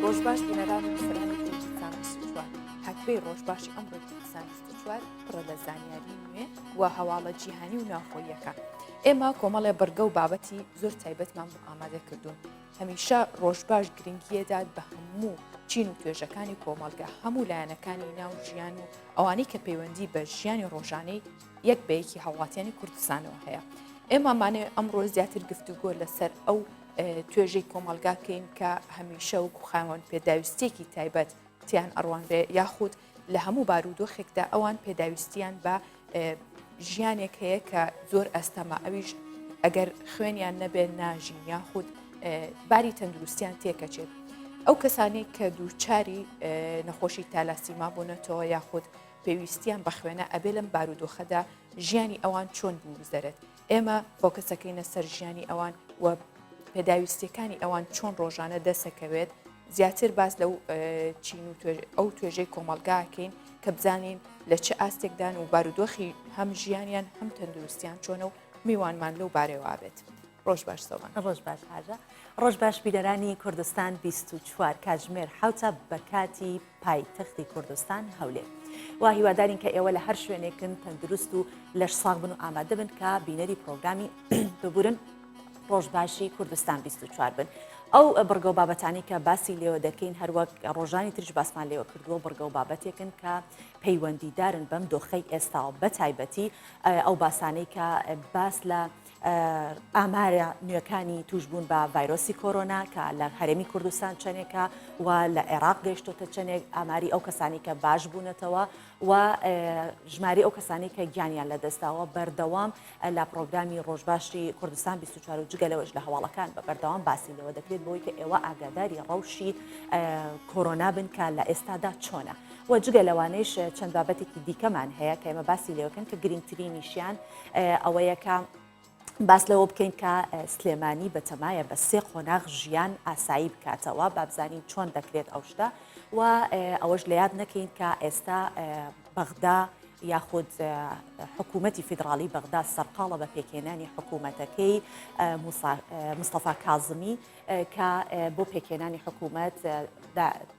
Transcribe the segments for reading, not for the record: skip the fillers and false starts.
ڕۆژباش بنەرانی میسرانی کوردستان 24 هەکبەی ڕۆژباشی ئەمڕۆی کوردستان 24 پڕە لە زانیاری نوێ و هەواڵە جیهانی و ناوخۆییەکە. ئێمە کۆمەڵێ بەرگە و بابەتی زۆر تایبەتمان بۆ ئامادە کردوون. هەمیشە ڕۆژباش گرنگیەدات بە هەموو چین و توێژەکانی کۆمەڵگە، هەموو لایەنەکانی ناو ژیان و ئەوانەی کە پەیوەندی بە ژیانی ڕۆژانەی یەک بەیەکی هاوڵاتیانی کوردستانەوە هەیە. ئێمەمانێ ئەمڕۆ زیاتر گفتوگۆ لەسەر ئەو توێژەی کۆمەلگاکەین کە هەمیشە و خاوەن پێداویستێکی تایبەت تیان ئەڕوان بێ، یاخود لە هەموو بارودۆخێکدا ئەوان پێداویستیان بە ژیانێک هەیە کە زۆر ئەستەمە، ئەویش ئەگەر خوێنیان نەبێت ناژین یاخود باری تەندروستیان تێکەچێت. ئەو کەسانی کە دووچاری نەخۆشی تالاسیما بوونەتەوە یاخود پێویستیان بە خوێنە ئەبێ لەم بارودۆخەدا ژیانی ئەوان چۆن بوزەرێت. ئێمە فۆکەسەکەینە سەر ژیانی ئەوان و پێداویستیەکانی ئەوان چۆن ڕۆژانە دەسەکەوێت. زیاتر باس لەو چین و ئەو توێژەی کۆمەلگاکەین کە بزانین لە چه ئاستێکدان و بارودۆخی هەم ژیانیان هەم تەندروستیان چۆنە و میوانمان لەو بارەوە بێت. ڕۆژ باش سەوان. ڕۆژ باش هاژە. ڕۆژ باش بیلەرانی کوردستان 24 کاتژمێر حوتە بە کاتی پایتەختی کوردستان هەولێر. وا هیوادارین کە ئێوە لە هەر شوێنێکن تەندروست و لەش ساغ بن و ئامادە بن کە بینەری پرۆگرامی ببورن ڕۆژباشی کوردستان 24 بن. ئەو بڕگە و بابەتانی کە باسی لێوە دەکەین هەروەک ڕۆژانی ترش باسمان لێوە کردووە بڕگە و بابەتێکن کە پەیوەندیدارن بەم دۆخەی ئێستاوە بە تایبەتی ئەو باسانەی کە باس لە ئامارە نوێەکانی توشبوون بە ڤایرۆسی کۆرۆنا کە لە هەرێمی کوردستان چەندێکە و لە عێراق گەیشتۆتە چەندێک ئاماری ئەو کەسانی کە باش بوونەتەوە و ژماری ئەو کەسانی کە گیانیان لە دەستاوە بەردەوام لە پرۆگرامی ڕۆژباشی کوردستان 24 و جگەلەوەش لە هەواڵەکان بە بەردەوام باسی لەوە دەکرێت بۆی کە ئێوە ئاگاداری ڕەوشی کۆرۆنا بن کە لە ئێستادا چۆنە و جگە لەوانەیش چەند بابەتێکی دیکەمان هەیە کە ئێمە باسی لێوەکەن کە گرنگترینیشیان ئەوەیەکە باس لەوە بکەین کە سلێمانی بەتەمایە بە سێ قۆناغ ژیان ئاسایی بکاتەوە با بزانین چۆن دەکرێت ئەو شتە و ئەوەش لە یاد نەکەین کە ئێستا بەغدا یاخود حکوومەتی فیدراڵی بەغدا سەرقاڵە بە پێکێنانی حکوومەتەکەی مستەفا کازمی کە بۆ پێکێنانی حکوومەت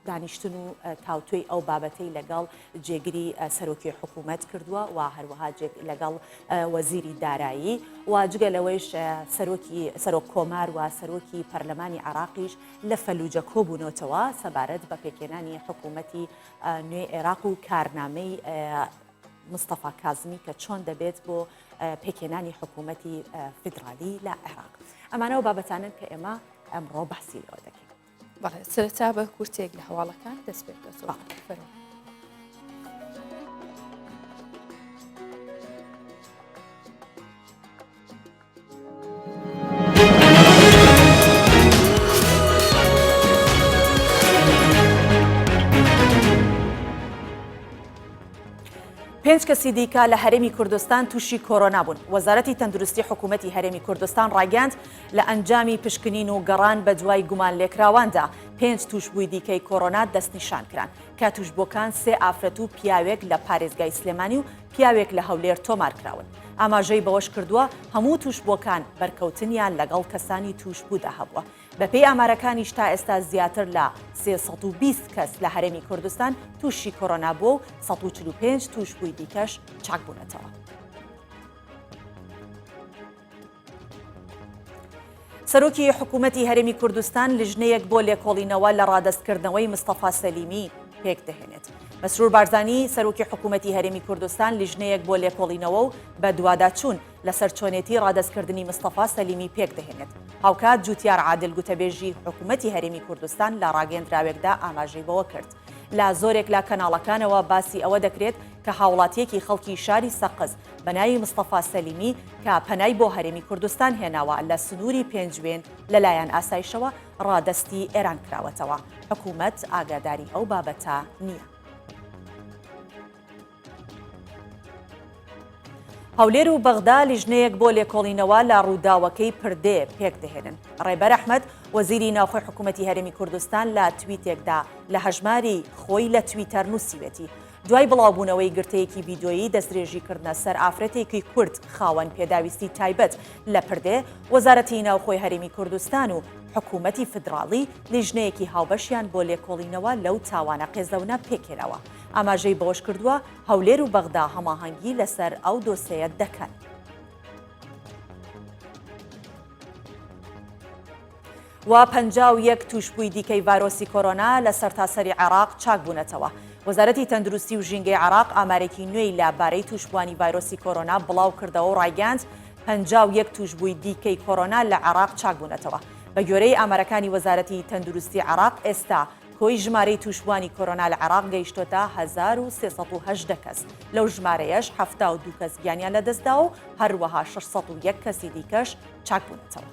دانیشتن و تاوتوی ئەو بابەتەی لەگەڵ جێگیری سەرۆکی حکوومەت کردووە و هەروەها لەگەڵ وەزیری دارایی و جگە لەوەیش سەرۆک کۆمار و سەرۆکی پەرلەمانی عێراقیش لە فەلوجە کۆبوونەوەتەوە سەبارەت بە پێکێنانی حکوومەتی نوێ عێراق و کارنامەی مستەفا کازمی کە چۆن دەبێت بۆ پێکێنانی حکوومەتی فیدرالی لە عێراق. ئەمانەوە بابەتانن کە ئێمە ئەمڕۆ باسی لەوە دەکەین. بەڵێ سەرەتا بە کورتێک لە هەواڵەکان دەست پێ بکەوە. پێنج کەسی دیکە لە هەرێمی کوردستان تووشی کۆرۆنا بوون. وەزارەتی تەندروستی حکوومەتی هەرێمی کوردستان ڕاگەاند لە ئەنجامی پشکنین و گەڕان بە دوای گومان لێکراواندا 5 توشبووی دیکەی کۆرۆنا دەستنیشان کران کە توشبۆکان 3 ئافرەت و پیاوێک لە پارێزگای سلێمانی و پیاوێک لە هەولێر تۆمار کراون. ئاماژەی بەوەش کردووە هەموو توشبۆکان بەرکەوتنیان لەگەڵ کەسانی توشبوودا هەبووە. بەپێی ئامارەکانیش تا ئێستا زیاتر لە 320 کەس لە هەرێمی کوردستان تووشی کۆرۆنا بوو و 145 توشبووی دیکەش چاک بوونەتەوە. سەرۆکی حکوومەتی هەرێمی کوردستان لیژنەیەک بۆ لێکۆڵینەوە لە ڕادەستکردنەوەی مستەفا سەلیمی پێک دەهێنێت. مەسرور بارزانی سەرۆکی حکوومەتی هەرێمی کوردستان لیژنەیەک بۆ لێکۆڵینەوە و بە دوواداچوون لەسەر چۆنێتی ڕادەستکردنی مستەفا سەلیمی پێک دەهێنێت. هاوکات جوتیار عادل گوتەبێژی حکوومەتی هەرێمی کوردستان لە ڕاگەیەندراوێکدا ئاماژەی بەوە کرد. لە زۆرێک لە کەناڵەکانەوە باسی ئەوە دەکرێت کە هاوڵاتیەکی خەڵکی شاری سەقز بەناوی مستەفا سەلیمی کە پەنای بۆ هەرێمی کوردستان هێناوە لە سنووری پێنجوێن لەلایەن ئاسایشەوە ڕادەستی ئێران کراوەتەوە. حکوومەت ئاگاداری ئەو بابەتە نییە. هەولێر و بەغدا لیژنەیەک بۆ لێکۆڵینەوە لە ڕووداوەکەی پردێ پێک دەهێنن. ڕێبەر ئەحمەد وەزیری ناوخۆی حکوومەتی هەرێمی کوردستان لە تویتێکدا لە هەژماری خۆی لە تویتەر نووسیوێتی دوای بڵاوبوونەوەی گرتەیەکی ڤیدۆیی دەستدرێژیکردنە سەر ئافرەتێکی کورد خاوەن پێداویستی تایبەت لە پردێ، وەزارەتی ناوخۆی هەرێمی کوردستان و حکوومەتی فدراڵی لیژنەیەکی هاوبەشیان بۆ لێکۆڵینەوە لەو تاوانە قێزەونە پێکێنەوە. ئاماژەی بەوەش کردووە هەولێر و بەغدا هەماهەنگی لەسەر ئەو دۆسەیە دەکەن. و 51 توشبووی دیکەی ڤایرۆسی کۆرۆنا لە سەرتاسەری عێراق چاک بوونەتەوە. وەزارەتی تەندروستی و ژینگەی عێراق ئامارێکی نوێی لەبارەی توشبوانی ڤایرۆسی کۆرۆنا بڵاو کردەوە و ڕایگەاند 51 توشبووی دیکەی کۆرۆنا لە عێراق چاک بوونەتەوە. بە گوێرەی ئامارەکانی وەزارەتی تەندروستی عێراق ئێستا کۆی ژمارەی توشبوانی کۆرۆنا لە عێراق گەیشتۆتە 1380 کەس. لەو ژمارەیەش 72 کەس گیانیان لەدەستدا و هەروەها 601 کەسی دیکەش چاک بوونەتەوە.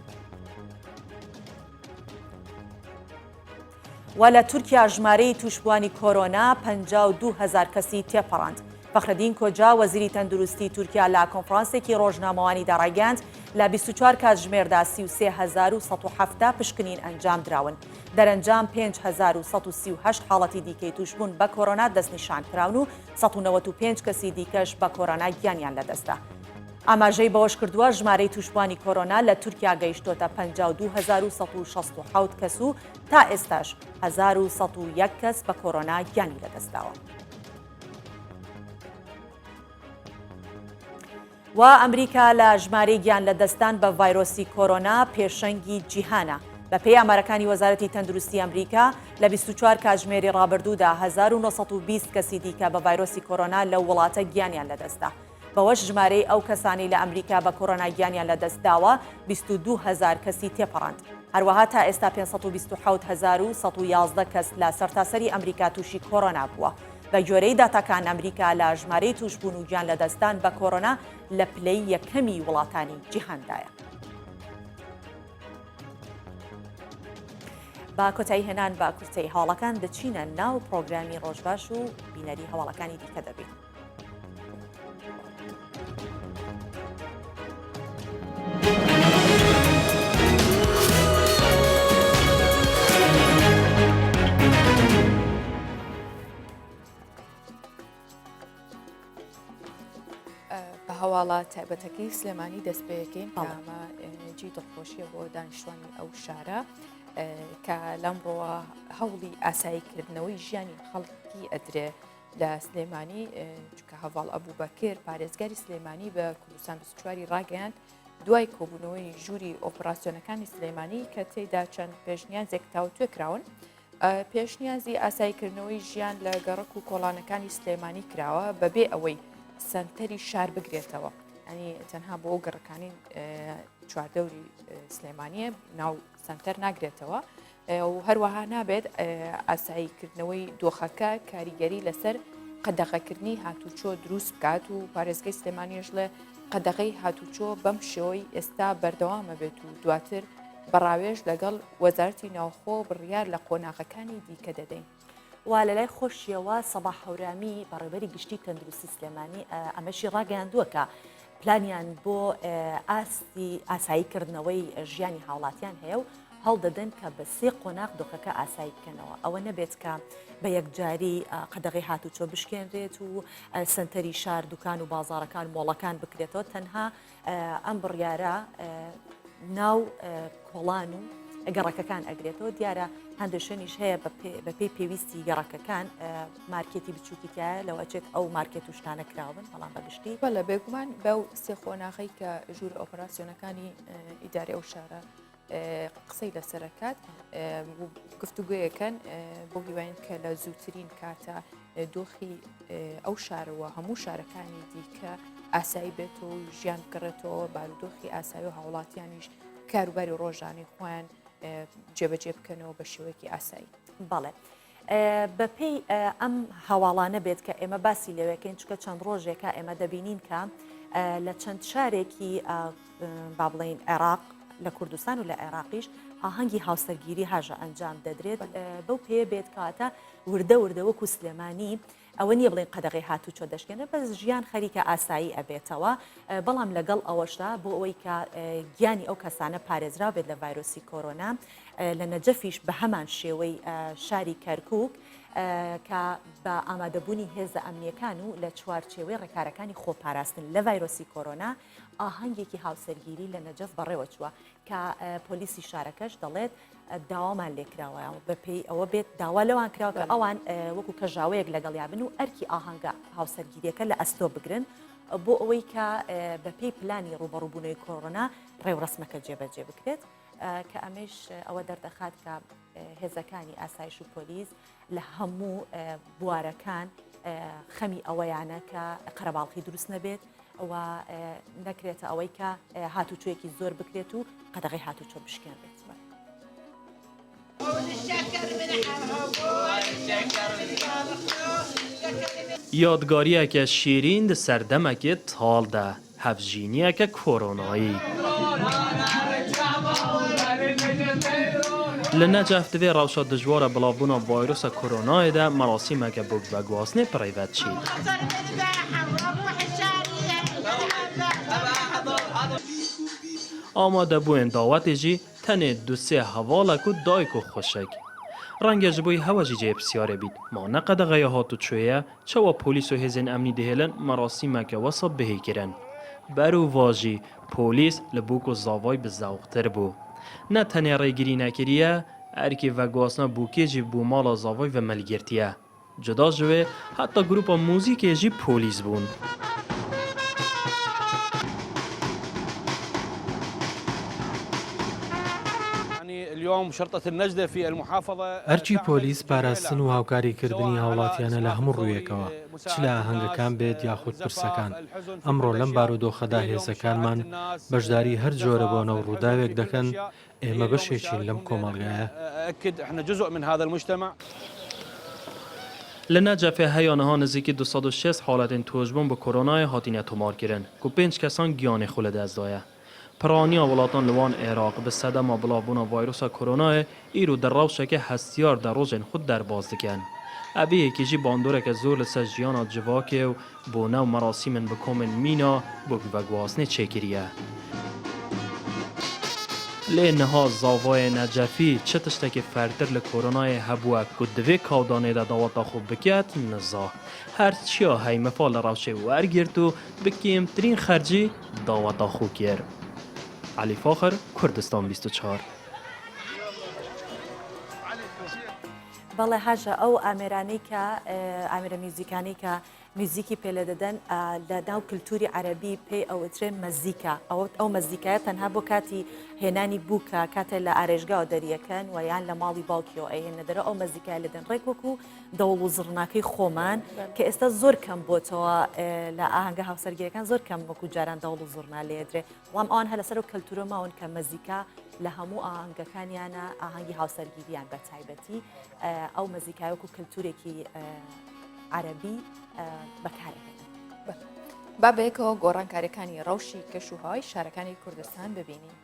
و لە تورکیا ژمارەی توشبوانی کۆرۆنا 52,000 کەسی تێپەڕاند. فەخرەدین کۆجا وەزیری تەندروستی تورکیا لە کۆنفرانسێکی ڕۆژنامەوانیدا ڕایگەاند لە 24 کاتژمێردا 33,170 پشکنین ئەنجام دراون. دەرەنجام 5,138 حاڵەتی دیکەی توشبوون بە کۆرۆنا دەستنیشان کراون و 195 کەسی دیکەش بە کۆرۆنا گیانیان لەدەستدا. ئاماژەی بەوەش کردووە ژمارەی توشبوانی کۆرۆنا لە تورکیا گەیشتۆتە 52,167 کەس و تا ئێستاش 1,101 کەس بە کۆرۆنا گیانی لەدەستداوە. و ئەمریکا لە ژمارەی گیان لەدەستان بە ڤایرۆسی کۆرۆنا پێشەنگی جیهانە. بە پێی ئامارەکانی وەزارەتی تەندروستی ئەمریکا لە 24 کاتژمێری ڕابردوودا 1920 کەسی دیکە بە ڤایرۆسی کۆرۆنا لە وڵاتە گیانیان لەدەستدا. بەوەش ژمارەی ئەو کەسانی لە ئەمریکا بە کۆرۆنا گیانیان لەدەستداوە 22,000 کەسی تێپەڕاند. هەروەها تا ئێستا 527,111 کەس لە سەرتاسەری ئەمریکا تووشی کۆرۆنا بووە. بە گوێرەی داتاکان ئەمریکا لە ژمارەی توشبوون و گیان لەدەستان بە کۆرۆنا لە پلەی یەکەمی وڵاتانی جیهاندایە. با کۆتایی هێنان بە کورتەی هەواڵەکان دەچینە ناو پرۆگرامی ڕۆژباش و بینەری هەواڵەکانی دیکە دەبێت. بە هەواڵە تایبەتەکەی سلێمانی دەست پێ یەکەین ئەمە جی دڵخۆشیە بۆ دانیشتوانی ئەو شارە کە لەمڕۆوە هەوڵی ئاساییکردنەوەی ژیانی خەڵکی ئەدرێ لە سلێمانی چکە هەواڵ ئەبوو بەکر پارێزگاری سلێمانی بە کوردستان 24 ڕاگەیاند دوای کۆبوونەوەی ژووری ئۆپراسیۆنەکانی سلێمانی کە تێیدا چەند پێشنیازێک تاوتوێ کراون. پێشنیازی ئاساییکردنەوەی ژیان لە گەڕک و کۆڵانەکانی سلێمانی کراوە بەبێ ئەوەی سنتەری شار بگرێتەوە. ئەنی تەنها بۆ ئەو گەڕەکانی چواردەوری سلێمانیە ناو سنتەر ناگرێتەوە و هەروەها نابێت ئاساییکردنەوەی دۆخەکە کاریگەری لەسەر قەدەغەکردنی هاتوچۆ دروست بکات و پارێزگای سلێمانیش لە قەدەغەی هاتوچۆ بەم شێوەی ئێستا بەردەوامە بێت و دواتر بەڕاوێژ لەگەڵ وەزارەتی ناوخۆ بڕیار لە قۆناغەکانی دیکە دەدەین. وا لە لای خۆشیەوە سەباح هەورامی بەڕێوەبەری گشتی تەندروستی سلێمانی ئەمەشی ڕاگەیاندووە کە پلانیان بۆ ئاساییکردنەوەی ژیانی هاوڵاتیان هەیە و هەڵدەدەن کە بە 3 قۆناغ دۆخەکە ئاسایی بکەنەوە. ئەوە نەبێت کە بە یەکجاری قەدەغی هاتوچۆ بشکێنرێت و سنتەری شار دوکان و بازارەکان مۆڵەکان بکرێتەوە. تەنها ئەم بڕیارە ناو کۆڵان و گەڕەکەکان ئەگرێتەوە. دیارە هەندێشەنیش هەیە بە پێی پێویستی گەڕەکەکان مارکێتی بچووکیتیایە لەوە ئەچێت ئەو مارکێت و شتانە کراون بەڵام بەگشتی لە بێگومان بەو 3 خۆناغی کە ژوور ئۆپراسیۆنەکانی ئیداری ئەو شارە قسەی لەسەرەکات گفتوگویەکەن بۆ هیواین کە لە زووترین کاتە دۆخی ئەو شارەوە هەموو شارەکانی دیکە ئاسایی بێتەوە و ژیان بکڕێتەوە بارودۆخی ئاسایی و هاوڵاتیانیش کاروباری ڕۆژانی خۆیان جێبەجێ بکەنەوە بە شێوەیەکی ئاسایی. بەڵێ بەپێی ئەم هەواڵانە بێت کە ئێمە باسی لەوەکەین چکە چەند ڕۆژێکە ئێمە دەبینین کە لە چەند شارێکی با بڵێین عێراق لە کوردستان و لە عێراقیش ئاهەنگی هاوسەرگیری هاژە ئەنجام دەدرێت بەو پێ بێت کاتە وردە وەکو سلێمانی ئەوە نییە بڵێن قەدەغی هاتوو چۆ دەشکێنە بەس ژیان خەریکە ئاسایی ئەبێتەوە بەڵام لەگەڵ ئەوەشدا بۆ ئەوەی کە گیانی ئەو کەسانە پارێزرا بێت لە ڤایرۆسی کۆرۆنا لە نەجەفیش بە هەمان شێوەی شاری کەرکووک کە بە ئامادەبوونی هێزە ئەمنیەکان و لە چوارچێوەی ڕێکارەکانی خۆپاراستن لە ڤایرۆسی کۆرۆنا ئاهەنگێکی هاوسەرگیری لە نەجەف بەڕێوە چووە کە پۆلیسی شارەکەش دەڵێت داوامان لێکراوە بەپێی ئەوە بێت داوا لەوان کراوە کە ئەوان وەکو کەژاوەیەک لەگەڵیابن و ئەرکی ئاهەنگە هاوسەرگیریەکە لە ئەستۆ بگرن بۆ ئەوەی کە بەپێی پلانی ڕوبەڕووبوونەوەی کۆڕۆنا ڕێوڕسمەکە جێبەجێ بکرێت کە ئەمەش ئەوە دەردەخات کە هێزەکانی ئاسایش و پۆلیس لە هەموو بوارەکان خەمی ئەوەیانە کە قەرەباڵقی دروست نەبێت و نەکرێتە ئەوەی کە هاتوچۆیەکی زۆر بکرێت و قەدەغی هاتوچۆ بشکێن بێت. یادگاریەکە شیرین لە سەردەمێکی تاڵدا هەفژینیەکە کۆرۆنایی. لە نەجەف divê rewşa dijwar a bilavbûna vîrusa koronayê de merasîmeke bûkvegwasnê pirêvet çî. Amadebûyên dawetê jî tenê du-sê hevalek û dayîk û xweşek. Renge ji bo hewa jî cêpisyarê bît. Ma ne qedeğeya hatûçoyê çawa polîs û hêzên emnî dihêlin merasîmeke wesa bihê kirin. Ber û va jî polîs li bûk û zavay bi zewqtir bû. Ne tenê rêgirî nekiriye, erkê vegwasna bûkê jî bû mala zavay ve melgirtiye. Cuda ji wê heta grupa mûzîkê jî polîs bûn. ئەرچی پۆلیس پاراستن و هاوکاریکردنی هاوڵاتیانە لە هەموو ڕوویەکەوە چ لە ئاهەنگەکان بێت یاخود پرسەکان. ئەمڕۆ لەم بارودۆخەدا هێزەکانمان بەشداری هەر جۆرە بۆ نەو ڕووداوێک دەکەن ئێمە بەشێکین لەم کۆمەڵگایە. Li Necefê heya niha nizîkî 206 haletên tojbûn bi koronayê hatine tomarkirin ku 5 kesan giyanê xwe li dest daye. Piraniya welatan li wan Iraq bi sedema bilavbûna vîrusa koronayê îro di rewşeke hestiyar de rojên xwe derbas dikin. Evî yekî jî bandoreke zor li ser jiyana civakê û bo nev merasîmên bi komên mîna bûkvegwasnê çêkiriye. Lê niha zavayê Necefî çi tiştekî fertir li koronayê hebûye ku divê kawdanê de daweta xwe biket niza. Her çiya heymefa li rewşê wergirt û bi kêmtirîn xercî daweta xwe kir. علی فاخر کوردستان 24 بەڵێ هاژە ئەو ئامێرانەی کە ئامێرە میوزیکانی کە میوزیکی پێلە دەدەن لە ناو کللتوری عەرەبی پێی ئەوترێن مەزیکا ئەو مەزیکایە تەنها بۆ کاتی هێنانی بووکە کاتە لە ئارێژگاوە دەریەکەن و یان لە ماڵی باوکیەوە ئەهێنە دەرە ئەو مەزیکای لەدەن ڕێک وەکو دەوڵ و زڕناکەی خۆمان کە ئێستا زۆر کەم بۆتەوە لە ئاهەنگە هاوسەرگیریەکان زۆر کەم وەکو جاران دەوڵ و زڕنا لێدرێ وام ئەوان هە لەسەر و کەلتورە ماون کە مەزیکا لە هەموو ئاهەنگەکانیانە ئاهەنگی هاوسەرگیریان بە تایبەتی ئەو مەزیکای وەکو کەلتورێکی عەرەبی بەکارەهێنن. با بەیەکەوە گۆڕانکاریەکانی ڕەوشی کەشوهای شارەکانی کوردستان ببینین.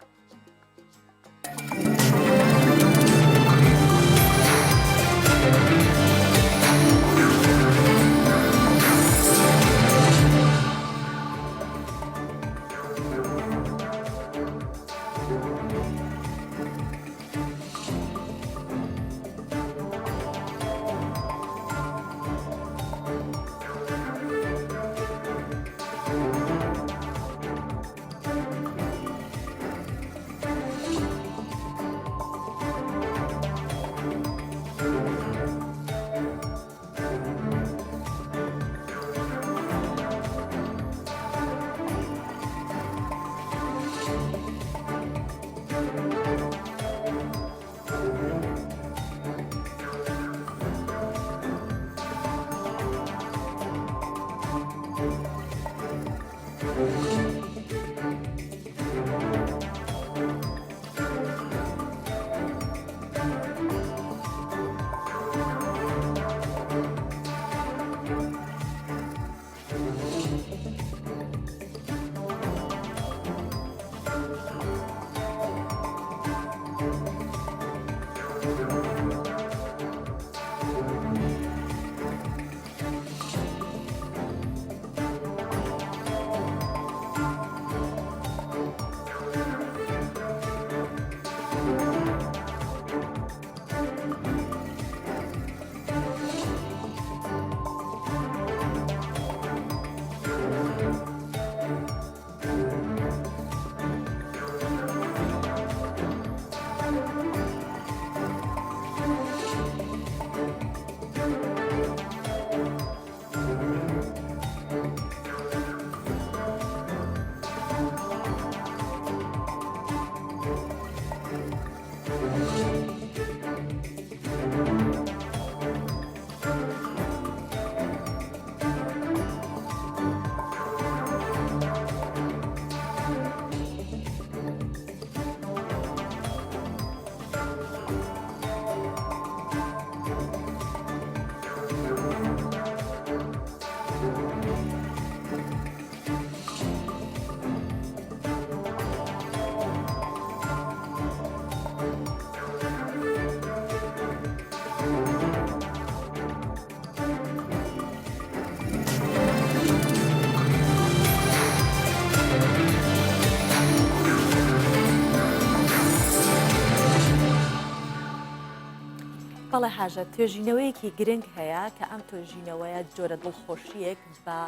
بەڵێ حاجە توێژینەوەیەکی گرنگ هەیە کە ئەم توێژینەوەیە جۆرە دڵخۆشیەک بە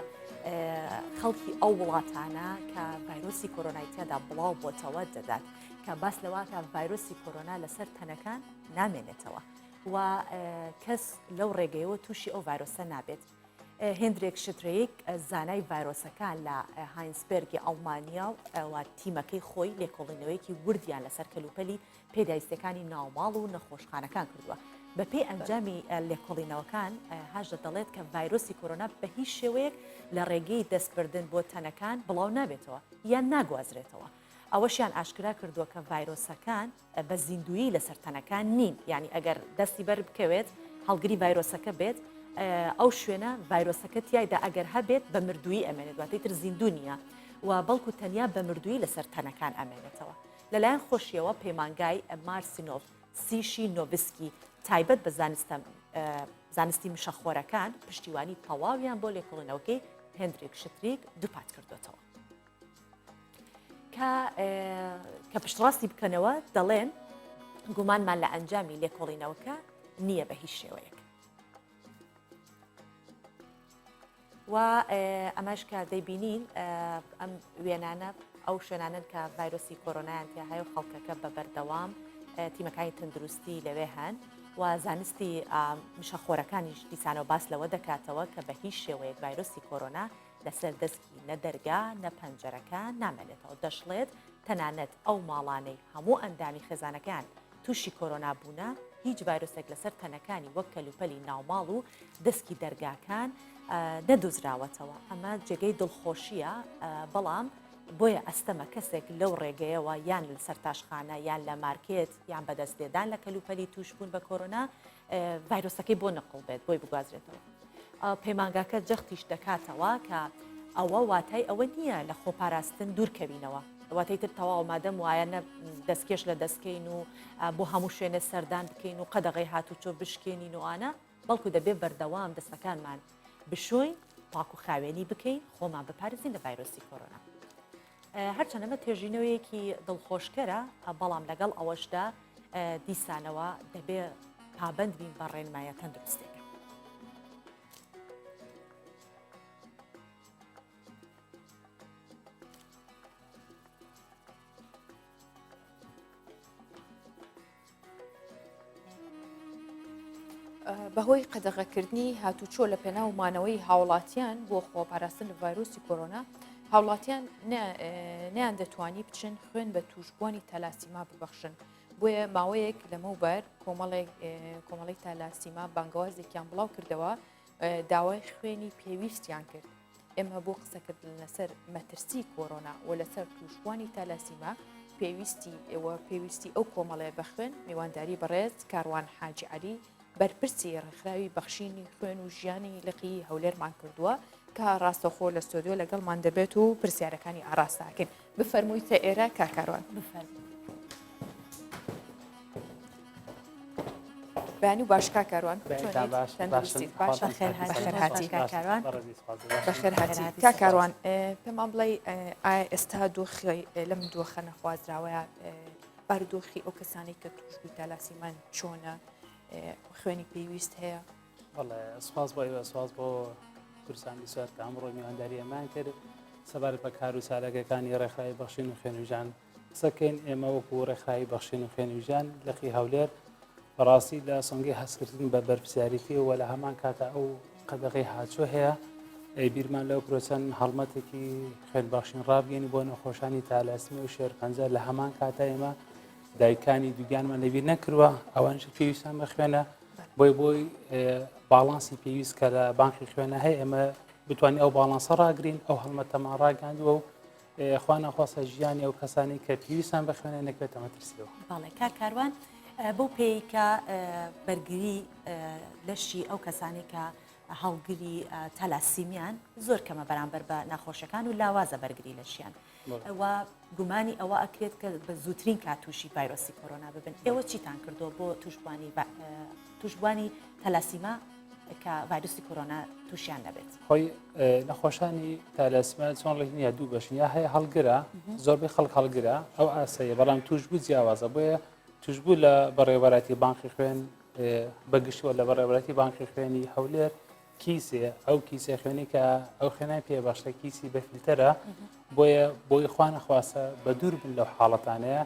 خەڵکی ئەو وڵاتانە کە ڤایرۆسی کۆرۆنایتیادا بڵاو بۆتەوە دەدات کە باس لەواکە ڤایرۆسی کۆرۆنا لەسەر تەنەکان نامێنێتەوە و کەس لەو ڕێگەیەوە تووشی ئەو ڤایرۆسە نابێت. هێندرێک شترەیەک زانای ڤایرۆسەکان لە هاینسبرگی ئەڵمانیا و تیمەکەی خۆی لێکۆڵینەوەیکی وردیان لەسەر کەلوپەلی پێداویستەکانی ناوماڵ و نەخۆشخانەکان کردووە. بەپێی ئەنجامی لێکۆڵینەوەکان هاژە دەڵێت کە ڤایرۆسی کۆرۆنا بە هیچ شێوەیەک لە ڕێگەی دەستبردن بۆ تەنەکان بڵاو نابێتەوە یان ناگوازرێتەوە. ئەوەشیان ئاشکرا کردووە کە ڤایرۆسەکان بە زیندویی لەسەر تەنەکان نین، یعنی ئەگەر دەستی بەر بکەوێت هەڵگری ڤایرۆسەکە بێت ئەو شوێنە ڤایرۆسەکە تایدا ئەگەر هەبێت بە مردووی ئەمێنێت دواتر تر زیندوو نییە و بەڵکو تەنیا بە مردووی لەسەر تەنەکان ئەمێنێتەوە. لەلایەن خۆشیەوە پەیمانگای مارسینۆف سیشی نۆڤسکی تایبەت بە زانستی مشەخۆرەکان پشتیوانی تەواویان بۆ لێکۆڵینەوەکەی هێندرێک شتریک دووپات کردوێتەوە کە پشتڕاستی بکەنەوە دەڵێن گومانمان لە ئەنجامی لێکۆڵینەوەکە نییە بە هیچ شێوەیەک. و ئەمەش کە دەیبینین ئەم وێنانە ئەو شوێنانن کە ڤایرۆسی کۆرۆنایان تیا هەیە و خەڵکەکە بە بەردەوام تیمەکانی تەندروستی لەوێ هەن و زانستی مشەخۆرەکانیش دیسانەوە باس لەوە دەکاتەوە کە بە هیچ شێوەیەک ڤایرۆسی کۆرۆنا لەسەر دەستی نە دەرگا نە پەنجەرەکان نامێنێتەوە. دەشڵێت تەنانەت ئەو ماڵانەی هەموو ئەندامی خێزانەکان تووشی کۆرۆنا بوونە هیچ ڤایرۆسێک لەسەر تەنەکانی وەک کەلوپەلی ناوماڵ و دەستکی دەرگاکان نەدۆزراوەتەوە. ئەمە جێگەی دڵخۆشیە، بەڵام بۆیە ئەستەمە کەسێک لەو ڕێگەیەوە یان لەسەر تاشخانە یان لە مارکێت یان بەدەستێدان لە کەلوپەلی توشبوون بە کۆرۆنا ڤایرۆسەکەی بۆ نەقڵ بێت بۆی بگوازرێتەوە. پەیمانگاکە جەختیش دەکاتەوە کە ئەوە واتای ئەوە نییە لە خۆپاراستن دوورکەوینەوە، واتای تر تەواو مادەم وایە دەستکێش لە دەستکەین و بۆ هەموو شوێنە سەردان بکەین و قەدەغی هاتوچۆ بشکێنین وانە، بەڵکو دەبێت بەردەوام دەستەکانمان بشۆین پاک و خاوێنی بکەین خۆمان بپارێزین لە ڤایرۆسی کۆرۆنا. هەرچەندەمە توێژینەوەیەکی دڵخۆشکەرە، بەڵام لەگەڵ ئەوەشدا دیسانەوە دەبێت پابند بین بە ڕێنمایە تەندروستێکە. بەهۆی قەدەغەکردنی هاتوچۆ لە پێناومانەوەی هاوڵاتیان بۆ خۆپاراستن لە ڤایرۆسی کۆرۆنا، هاوڵاتیان نیان دەتوانی بچن خوێن بە توشبوانی تەلاسیما ببەخشن. بۆیە ماوەیەک لەمەوبەر کۆمەڵی تەلاسیما بانگەوازێکیان بڵاو کردەوە داوای خوێنی پێویستیان کرد. ئێمە بۆ قسەکردن لەسەر مەترسی کۆرۆنا و لەسەر توشبوانی تەلاسیما پێویستی ئەو کۆمەڵەیە بەخوێن میوانداری بەڕێز کاروان حاجی عەلی بەرپرسی ڕێکخراوی بەخشینی خوێن و ژیانی لقی هەولێرمان کردووە کە ڕاستەخۆ لە ستۆدیۆ لەگەڵمان دەبێت و پرسیارەکانی ئاراستاکەین. بفەرموویتە ئێرە کاکاروان. بەیانی و باش کاکاروان بەخێرهاتی. کاکاروان پێمان بڵێ ئێستا دۆخی لەم دۆخە نەخوازراوەیە بارودۆخی ئەو کەسانی کە توشبووی تەلاسیمان چۆنە؟ خوێنی پێویست هەیە؟ سپاس سپاس بۆ کورسانی سوات کە ئەمڕۆ میوانداری ئەمان کرد سەبارەت بە کار و سارەکەەکانی ڕێکخراوی بەخشین و خوێنوژان قسەکەین. ئێمە وەکو ڕێکخراوی بەخشین و خوێنوژان لەقی هەولێر بەڕاستی لە سۆنگی هەستکردن بە بەرپرسیاریتی و لە هەمان کاتە ئەو قەدەغی هاچوو هەیە بیرمان لەو پرۆچەن هەڵمەتێکی خوێنبەخشین ڕابگەین بۆ نەخۆشانی تالاسمی و شێرپەنجە. لە هەمان کاتە ئێمە دایکانی دوگیانمان لەبیر نەکردووە ئەوانش پێویستان بە خوێنە بۆی باڵانسی پێویست کە لە بانکی خوێنە هەیە ئێمە بتوانین ئەو باڵانسە ڕاگرین ئەو هەڵمەتەمان ڕاگەاندووە و خوا نەخواسە ژیانی ئەو کەسانی کە پێویستان بە خوێنە نەکرێتە مەترسیەوە. باڵێ کاکاروان بۆ پێی کە بەرگری لەشی ئەو کەسانی کە هەڵگری تەلاسیمیان زۆر کەمە بەرامبەر بە ناخۆشەکان و لاوازە بەرگری لەشیان و گومانی ئەوە ئەکرێت کە بە زووترین کاتوشی ڤایرۆسی کۆرۆنا ببن. ئێوە چیتان کردو بۆ توشبوانی تەلاسیما کە ڤایرۆسی کۆرۆنا تووشیان نەبێت؟ خۆی نەخۆشانی تالاسیما چۆن ڕێک نییە دوو بەشن یا هەیە هەڵگرە زۆربەی خەڵک هەڵگرە ئەو ئاسەیە بەڵام توشبوو جیاوازە بۆیە توشبوو لە بەڕێوەبەراتی بانکی خوێن بەگشتوە لە بەڕێوەتی بانکی خوێنی هەولێر کیسێ ئەو کیسێ خوێنی کە ئەو خوێنای پێ باشە کیسی بە فیلتەرە بۆیە بۆی خوانە خواسە بە دوور بن لەو حاڵەتانەیە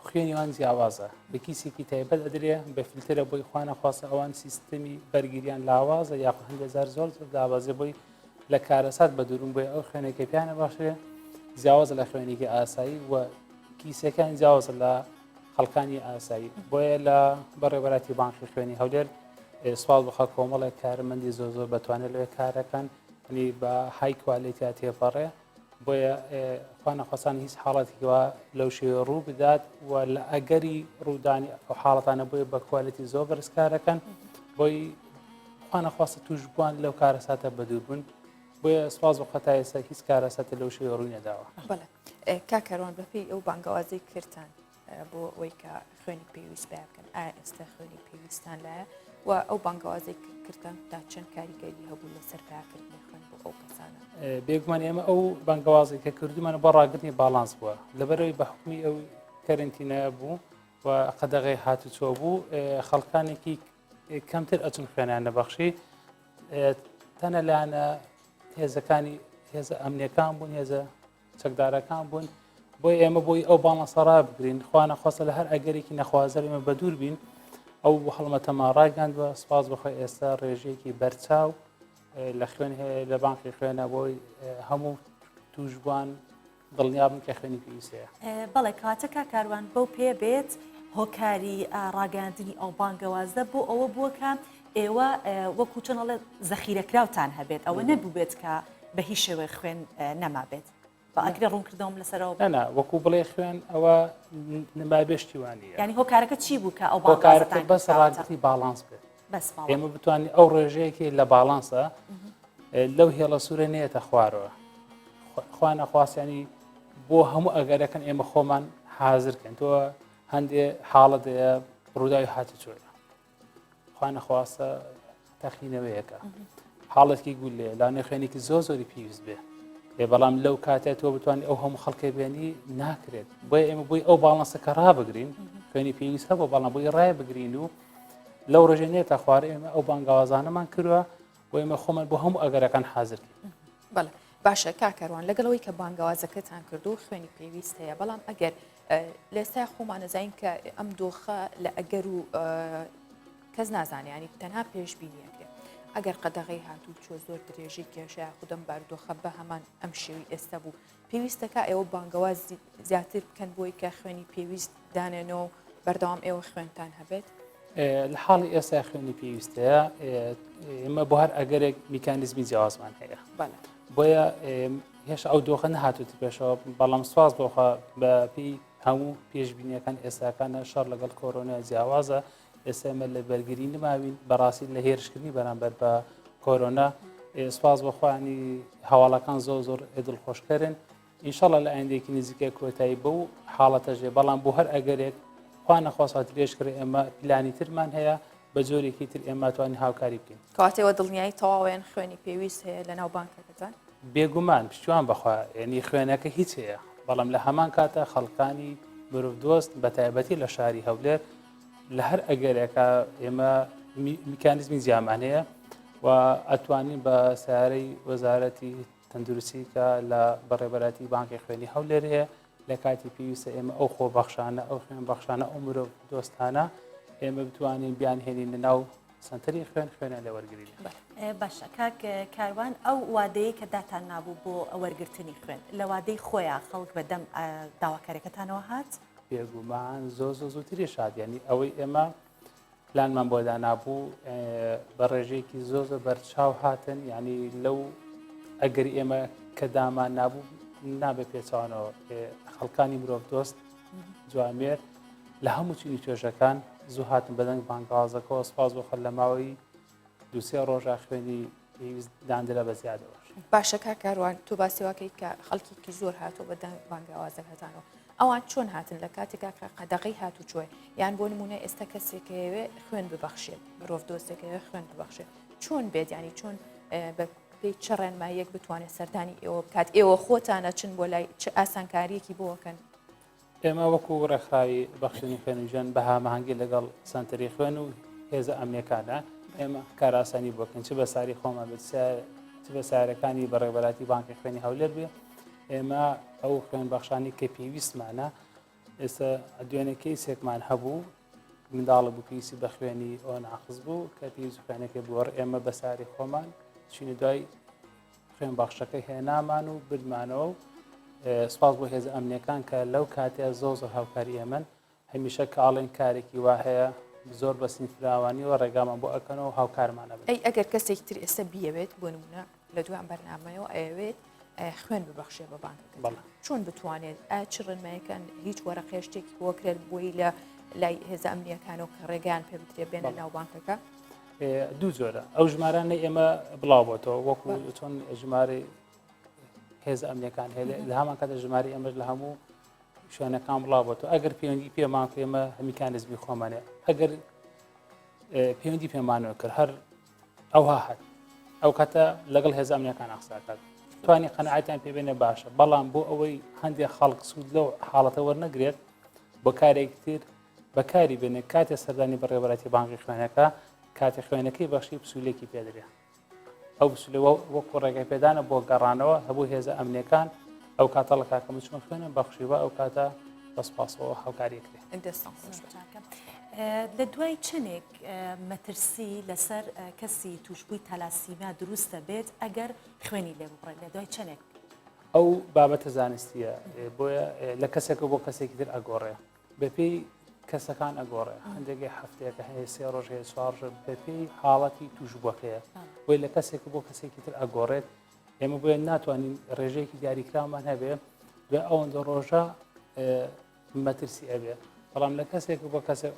خوێنی وان جیاوازە بە کیسێکی تایبەت ئەدرێ بە فیلتەرە بۆی خوانە خواسە ئەوان سیستەمی بەرگریان لاوازە یا هەندێزار زۆر داوازێ بۆی لە کارەسات بە دوورن بۆی ئەو خوێنێکی پیانە باشێ جیاوازە لە خوێنێکی ئاسایی و کیسەکان جیاوازە لە خەڵکانی ئاسایی بۆیە لە بەڕێوەتی بانکی خوێنی هەولێر سوال بخە کۆمەڵێک کارمەندی زۆر بەتوانێت لێ کارەکەن نی بە های کوالیتیا تێپەڕێ بۆیە خوانەخواسان هیچ حاڵەتێکەوە لەو شێوە ڕوو بدات و لە ئەگەری ڕوودانی ئەو حاڵەتانە بۆیە بە کوالیتی زۆر بەرز کارەکەن بۆی خوانەخواستە توش بووان لەو کارەساتە بەدووربوون بۆیە سواز و خەتای ئێستا هیچ کارەساتە لەو شێوە ڕووی نەداوە. بەڵێ کاکەڕۆن بەپێی ئەو بانگەوازەی کردان بۆ ئەوەی کە خوێنی پێویست پێ بکەن ئایا ئێستا خوێنی پێویستان لایە و ئەو بانگەوازەی کردن تا چەند کاریگەری هەبوو لەسەر پیاکردنی خوێن بۆ ئەو کەسانە بێگومان ئێمە ئەو بانگەوازی کە کردومانە بە ڕاگرنی باڵانس بووە لەبەرەوەی بە حکمی ئەو کەرنتینە بوو و قەدەغی هاتوچۆ بوو خەڵکانێکی کەمتر ئەچون خوێنیان نەبەخشی تەنە لاەنە هێزەکانی هێزە ئەمنیەکان بوون هێزە چەکدارەکان بوون بۆی ئێمە بۆی ئەو باڵانسەڕا بگرین خوانە خۆستە لە هەر ئەگەرێکی نەخوازەر ئێمە بە دوور بین ئەو هەڵمەتەما ڕاگەاندوە سپاس بخۆی ئێستا ڕێژەیەکی بەرچاو لە خوێن هەیە لە بانکی خوێنە بۆی هەموو توشبوان دڵنیابن کە خوێنی پێویستەیە. بەڵێ کاتە کاکاروان بەو پێ بێت هۆکاری ڕاگەاندنی ئەو بانگەوازە بۆ ئەوە بووە کە ئێوە وەکو چۆنەڵێ زەخیرەکراوتان هەبێت ئەوە نەبوو بێت کە بە هیچ شێوەی خوێن نەما بێت بە ئەگرە ڕوونکردەوەم لەسەرەوە نە وەکو بڵێ خوێن ئەوە نمابێشتیوانیە ینی هۆکارەکە چی بوو کە ئەو هۆکارەکە بەس ڕاگرتی باڵانس بێت ئێمە بتوانین ئەو ڕێژەیەکی لە باڵانسە لەو هێڵە سوورە نێتە خوارەوە خوانە خواسیانی بۆ هەموو ئەگەرەکەن ئێمە خۆمان حازرکەن تۆ هەندێ حاڵەتەیە ڕووداوی هاتوچۆیە خوانە خواستە تەخینەوەیەکە حاڵەتکی گول لێ لا نێخوێنێکی زۆری پێویست بێ لێ بەڵام لەو کاتێت تۆ بتوانانی ئەو هەموو خەڵکی بێنی ناکرێت بۆیە ئێمە بۆی ئەو باڵانسەکە ڕابگرین خوێنی پێویست هەبوو بەڵام بۆی ڕای بگرین و لەو ڕێژە نێتە خوارە ئێمە ئەو بانگاوازانەمان کردووە و ئێمە خۆمان بۆ هەموو ئەگەرەکان حازرکەین. بەڵێ باشە کاکەڕوان لەگەڵەوەی کە بانگەوازەکەتان کردو خوێنی پێویست هەیە بەڵام ئەگەر لێستای خۆمانەزین کە ئەم دۆخە لە ئەگەر و کەس نازانیانی تەنها پێشبینیەکرێت ئەگەر قەدەغی هاتوو چۆ زۆر درێژی کێشە خودم بارودۆخە بە هەمان ئەم شێوی ئێستا بوو پێویستەکە ئێوە بانگەواز زیاتر بکەن بۆی کە خوێنی پێویست دانێنەوە بەردەوام ئێوە خوێنتان هەبێت لە حاڵی ئێستا خوێنی پێویستەیە ئێمە بۆ هەر ئەگەرێک میکانیزمی جیاوازمان هەیە بۆیە هێشتا ئەو دۆخە نهاتوتی پێشەوە بەڵام سواز بۆخە بە پێی هەموو پێشبینیەکان ئێستاکانە شەڕ لەگەڵ کۆرۆنا جیاوازە ئێستا ئێمە لە بەرگری نماوین بەڕاستی لە هێرشکردنی بەرامبەر بە کۆرۆنا سواز بەخوانی هەواڵەکان زۆر دڵخۆشکەرن ئینشەڵە لە ئایندێکی نزیکە کۆتایی بەو حاڵەتەژێ بەڵام بۆ هەر ئەگەرێک خوا نەخواست درێژ کرد ئێمە پلانی ترمان هەیە بە جۆرێکی تر ئێمە توانین هاوکاری بکەین کاتێوە دڵنیایی تەواویان خوێنی پێویست هەیە لە ناو بانکەکەتان بێگومان پشتیوان بخوا ینی خوێنەکە هیچ هەیە بەڵام لە هەمان کاتە خەڵکانی مرۆڤ دۆست بە تایبەتی لە شاری هەولێر لە هەر ئەگەرێکە ئێمە میکانیزمی جیامانەیە و ئەتوانین بە سیارەی وەزارەتی تەندروستی کە لە بەڕێبەراتی بانکی خوێنی هەولێر هەیە لە کاتی پێویستە ئێمە ئەو خۆ بەخشانە ئەو خوێن بەخشانە ئەو مرۆڤ دۆستانە ئێمە بتوانین بیان هێنین ناو سنتەری خوێنە لە وەرگری باشە کاک کاروان ئەو وادەیە کە داتان نابوو بۆ وەرگرتنی خوێن لە وادەی خۆیان خەڵک بەدەم داواکارەکەتانەوە هات بێگومان زووتری شادیانی ئەوەی ئێمە پلانمان بۆ دانابوو بە ڕێژەیەکی زۆر بەرچاو هاتن ینی لەو ئەگەری ئێمە کە دامان نابوو نابێ پێچوانەوە خەڵکانی مرۆڤ دۆست جوامێر لە هەموو چینی توێژەکان زوو هاتن بەدەنگ بانگازەکەەوە سپاس بۆ خەل لە ماوەی دووسێ ڕۆژە خوێنی پێویست دانرە بە زیادەوە باشە کاکاروان تو باسیواکەیت کە خەڵکیکی زۆر هاتۆ بەدەنگ بانگاوازەکەتانەوە ئەوان چۆن هاتن لە کاتێکا قەدەغی هاتو چۆی یان بۆ نمونە ئێستا کەسێکەوێ خوێن ببەخشێت مرۆڤ دۆستێکەوێ خوێن ببەخشێت چۆن بێت ینی چۆن بە پێی چ ڕێنماییەک بتوانێت سەردانی ئێوە بکات ئێوە خۆتانە چن بۆ لای چه ئاسانکاریەکی بۆکەن ئێمە وەکو ڕێکخراوی بەخشینی خوێنوژێن بە هاماهەنگی لەگەڵ سنتەری خوێن و هێزە ئەمنیەکانە ئێمە کاراسانی بۆکەن چ بە ساری خۆمان بێت چ بە سارەکانی بەڕێوەبەراتی بانکی خوێنی هەولێر بێ ئێمە ئەو خوێن بەخشانی کە پێویستمانە ئێستا دوێنێ کەیسێکمان هەبوو منداڵە بوو پێویستی بە خوێنی ئەو ناقص بوو کە پێویست خوێنەکە بووە ئێمە بە ساری خۆمان چینی دوای خوێن بەخشەکەی هێنامان و بردمانەوە و سپاس بۆ هێز ئەمنیەکان کە لەو کاتێ زۆر هاوکاری ئێمن هەمیشە کە ئاڵێن کارێکی وا هەیە زۆر بە سنفراوانی و ڕێگامان بۆ ئەکەنەوە هاوکارمانە بێت. ئەی ئەگەر کەسێکی تر ئێستا بیەوێت بۆ نمونە لە دوان بەرنامەوە ئەوێت خوێن ببەخشێ بە بانکەکە چۆن بتوانێت چ ڕنمایەکان هیچ وەرەقێ شتێکی بۆکرێت بۆی لە لای هێز ئەمنیەکانەوە کە ڕێگەیان پێ بدرێ بێنە ناو بانکەکە؟ دوو جۆرە ئەو ژمارانە ئێمە بڵاوبەتەوە وەکو چۆن ژمارە هێز ئەمنیەکان هەیە لە هەمان کاتە ژماری ئەمەش لە هەموو شوێنەکان بڵاوبەتەوە ئەگەر پەیوەندی پێمان ئێمە هەمیکانزمی خۆمانێ ئەگەر پەیوەندی پێمانەوە کرد هەر ئەوها هەر ئەو کاتە لەگەڵ هێز ئەمنیەکان ئەقساکات توانی قەنەعەتیان پێبێنە باشە بەڵام بۆ ئەوەی هەندێک خەڵک سوود لەو حاڵەتە وەرنەگرێت بۆ کارێکی تر بەکاری بێنێ کاتێ سەردانی بەڕێوەبەراتی بانکی خوێنەکە کاتێ خوێنەکەی بەخشی پسوولێکی پێدرێت ئەو وەکو ڕێگای پێدانە بۆ گەڕانەوە هەبوو هێزە ئەمنیەکان ئەو کاتە لە کاکەمە چۆن خوێنە بەخشیوە ئەو کاتە بەسپاسەوە هاوکاریەکرێت. لە دوای چنێک مەترسی لەسەر کەسی توشبووی تەلاسیمیا دروستە بێت ئەگەر خوێنی لێ بڕێت لە دوای چنێک ئەو بابەتە زانستیە بۆیە لە کەسێکە بۆ کەسێکی تر ئەگۆڕێ بەپێی کەسەکان ئەگۆڕێ هەندێکی هەفتەیەکە هەیە سێ ڕۆژ هەیە چوار ڕۆژ بەپێی حاڵەتی توشبووەکەیە بۆی لە کەسێک بۆ کەسێکی تر ئەگۆڕێت ئێمە بۆیە ناتوانین ڕێژەیەکی دیاریکرامان هەبێ دوای ئەوەندە ڕۆژە مەترسی ئەبێ بەڵام لە کەسێک بۆ کەسێک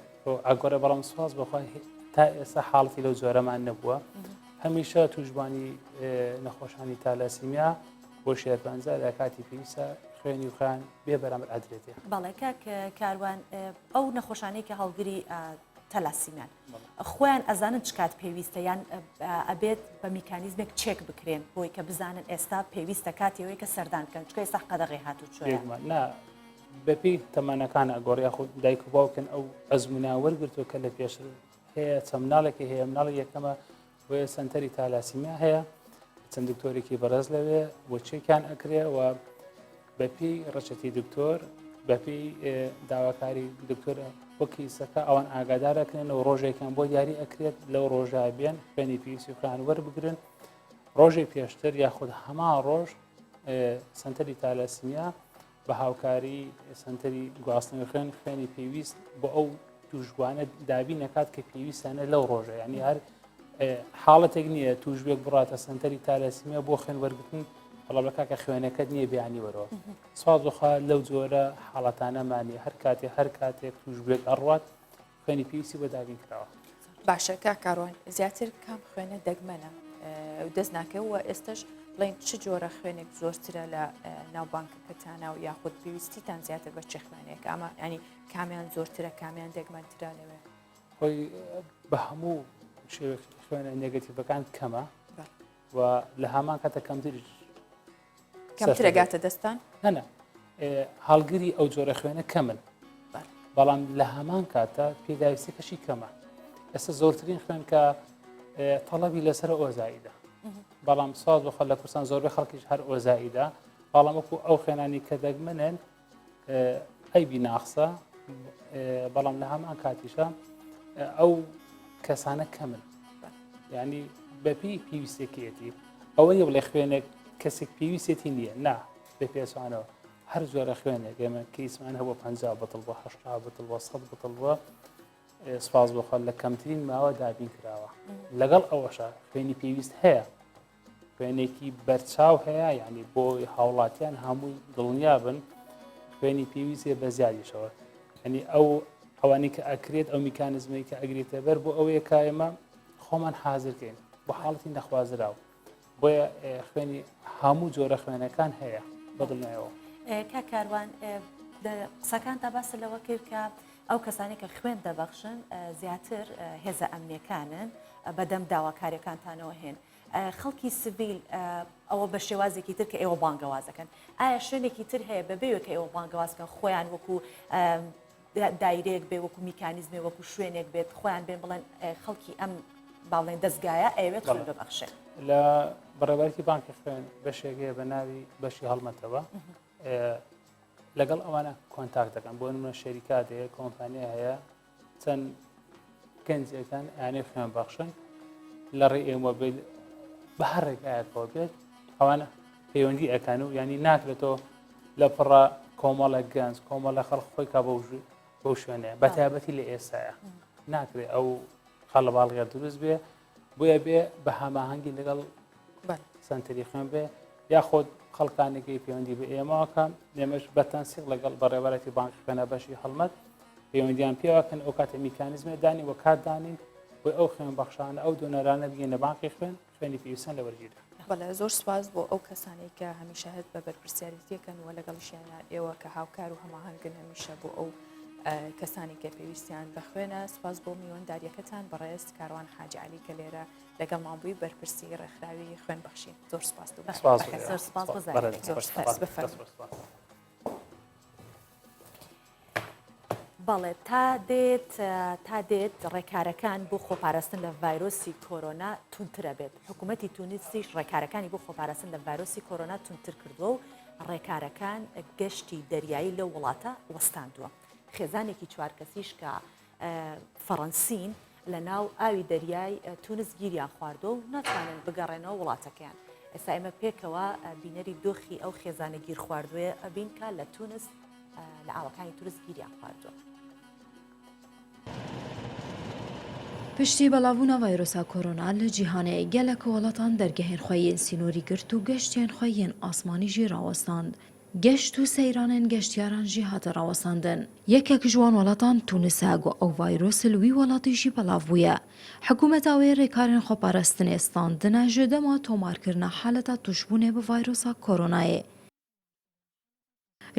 ئەگۆڕێ بەڵام سواز بخوای تا ئێستا حاڵەتی لەو جۆرەمان نەبووە هەمیشە توشبانی نەخۆشانی تالاسیمیا بۆ شێرپەنجە لە کاتی پێویستە خوێنی وخان بێ بەرامبەر ئەدرێتێ بەڵێ کاروان ئەو نەخۆشانەی کە هەڵگری تەلاسیمیان خۆیان ئەزانن چ کات پێویستە یان ئەبێت بە میکانیزمێک چێک بکرێن بۆی کە بزانن ئێستا پێویستە کاتیەوەی کە سەردانکەن چکە ئێستا قەدەغی هاتوو چۆیە بەپی تەمانەکان ئەگۆڕ یاخود دایک و باوکن ئەو ئەزمونا وەرگرتووە کە لە پێشتر هەیە چەند مناڵێکی هەیە مناڵی یەکەمە بۆیە سنتەری تالاسیمیا هەیە چەند دکتۆرێکی بەڕێز لەوێ بۆ چێکیان ئەکرێ و بەپی ڕەچەتی دکتۆر بەپی داواکاری دکتۆر وەکیسەکە ئەوان ئاگادارەکەن و ڕۆژێکیان بۆ دیاری ئەکرێت لەو ڕۆژە بێن خوێنی پێویستی خوێن وەربگرن ڕۆژێک پێشتر یاخود هەما ڕۆژ سنتەری تالاسیمیا بە هاوکاری سنتەری گواستنەوەی خوێنی پێویست بۆ ئەو توشبوانە دابی نەکات کە پێویستانە لەو ڕۆژە ینی هەر حاڵەتێک نییە توشبێک بڕاتە سنتەری تالاسیمیا بۆ خوێن وەرگتن بەڵام کاکە خوێنەکەت نییە بیانی وەرەوە سواد بخوا لەو جۆرە حاڵەتانەمانی هەر کاتێک توشبێک ئەڕوات خوێنی پێویستی بە دابین کراوە. باشە کاکاڕۆن زیاتر کام خوێنە دەگمەنە دەست ناکەوە ئێستش بڵین چ جۆرە خوێنێک زۆرترە لە ناوبانکەکەتانە و یاخود پێویستیتان زیاتر بە چه خوێنێک ئەمە ینی کامیان زۆرترە کامیان دەگمەنترا لەوێ خۆی بە هەموو شێوە خوێنە نێگەتیڤەکان کەمە و لە هەمان کاتە کەمترەگاتە دەستان هەنە هەڵگری ئەو جۆرە خوێنە کەمن بەڵام لە هەمان کاتە پێداویستەکەشی کەمە ئێستا زۆرترین خوێن کە تەڵەبی لەسەر ئۆزاییدا بەڵام ساز بخە لە کوردستان زۆربەی خەڵکیش هەر ئۆزاییدا بەڵام وەکو ئەو خوێنانی کە دەگمنن ئەیبی ناخسە بەڵام لە هەمان کاتیشە ئەو کەسانە کەمن یعنی بەپی پێویستێکیەتی ئەوەیە بڵێ خوێنێک کەسێک پێویستێتی نییە نا بە پێچوانەوە هەر جۆرە خوێنێک ئێمە کەیسمان هەبوو 50 بەتڵ بۆ 80 بەتڵ بۆ 100 بەتڵ بووە سپاس بخۆن لە کەمترین ماوە دابین کراوە لەگەڵ ئەوەشە خوێنی پێویست هەیە خوێنێکی بەرچاو هەیە یعنی بۆی هاوڵاتیان هەمووی دڵنیا بن خوێنی پێویستێ بە زیادیشەوە ینی ئەوانی کە ئەکرێت ئەو میکانزمی کە ئەگرێتە بەر بۆ ئەوەیە کا ئێمە خۆمان حازرکەین بۆ حاڵەتی نەخوازراوە بۆیە خوێنی هەموو جۆرە خوێنەکان هەیە بەدڵنیەوە. کاکاروان قسەکان تا باس لەوە کرد کە ئەو کەسانی کە خوێن دەبەخشن زیاتر هێزە ئەمنیەکانن بەدەم داواکاریەکانتانەوە هێن خەڵکی سڤیل ئەوە بە شێوازێکی تر کە ئێوە بانگەوازەکەن ئایا شوێنێکی تر هەیە بەبێوە کە ئێوە بانگەوازکەن خۆیان وەکو دایرێک بێ وەکو میکانیزمێ وەکو شوێنێک بێت خۆیان بێن بڵێن خەڵکی ئەم باڵێن دەستگایە ئەوێت خۆی ببەخشێت لە بەڕێوەتی بانکی خوێن بەشێکەیە بە ناوی بەشی هەڵمەتەوە لەگەڵ ئەوانە کۆنتاکت دەکەن بۆ نمونە شەریکات هەیە کۆمپانیا هەیە چەند گەنجەکان ئەیانەی خوێن بەخشن لە ڕێ ئێمە بێت بە هەر ڕێگایەکەوە بێت ئەوانە پەیوەندی ئەکەن و ینی ناکرێتەوە لە پڕە کۆمەڵە گەنج کۆمەڵە خەڵک خۆی کا بەو شوێنەیە بەتایبەتی لە ئێستاە ناکرێت ئەو خەڵەباڵغە دروست بێ بۆیە بێ بە هەماهەنگی لەگەڵ سنتەری خوێن بێ یاخۆت خەڵکانێکی پەیوەندی بە ئێمەکەم ئێمەش بەتەنسیق لەگەڵ بەڕێوەتی بانکی خوێنە بەشی هەڵمەت پەیوەندیان پێوەکەن ئەو کاتە میکانیزمێ دانی و کاتدانین بۆ ئەو خوێن بەخشانە ئەو دۆنەرانە بگەینە بانکی خوێنی پێویستن لە وەرگیرە بەڵێ زۆر سواز بۆ ئەو کەسانی کە هەمیشە هەست بە بەرپرسیارەتیەکەن و لەگەڵشیانە ئێوە کە هاوکار و هەماهەنگن هەمیشە بۆ ئەو کەسانی کە پێویستیان بەخوێنە سواز بۆ میوەنداریەکەتان بەڕێست کاروان حاجی عەلی کە لێرە لەگەڵ مابووی بەرپرسی ڕێکخراوی خوێن بەخشین زۆر سپاس بەڵێ تا دێت ڕێکارەکان بۆ خۆپاراستن لە ڤایرۆسی کۆرۆنا تونترە بێت حکوومەتی تونیسیش ڕێکارەکانی بۆ خۆپاراستن لە ڤایرۆسی کۆرۆنا تونتر کردووە و ڕێکارەکان گەشتی دەریایی لە وڵاتە وەستاندووە خێزانێکی چوارکەسیش کە فەڕەنسین لە ناو ئاوی دەریای تونس گیریان خواردۆ و ناتوانن بگەڕێنەوە وڵاتەکەیان ئێستا ئێمە پێکەوە بینەری دۆخی ئەو خێزانە گیر خواردوێ ئەبین کە لە تونس لە ئاوەکانی تونس گیریان خواردووە پشتی بەڵاوبوونا ڤایرۆسا کۆرۆنا لە جیهانەیە گەلێکە وڵاتان دەرگەهێن خۆیان سینۆری گرت و گەشتیان خۆیان ئاسمانیژی ڕاوەستاند گەشت و سەیرانên گەشتیاران jî hate rawestandin. Yekek ji wan welatan Tunisa got ew vayrosê li wî welatê jî belav bûye. Hikûmeta wê rêkarên xweparestinê standine ji dema tomarkirina heleta tuşbûnê bi vayrosa koronayê.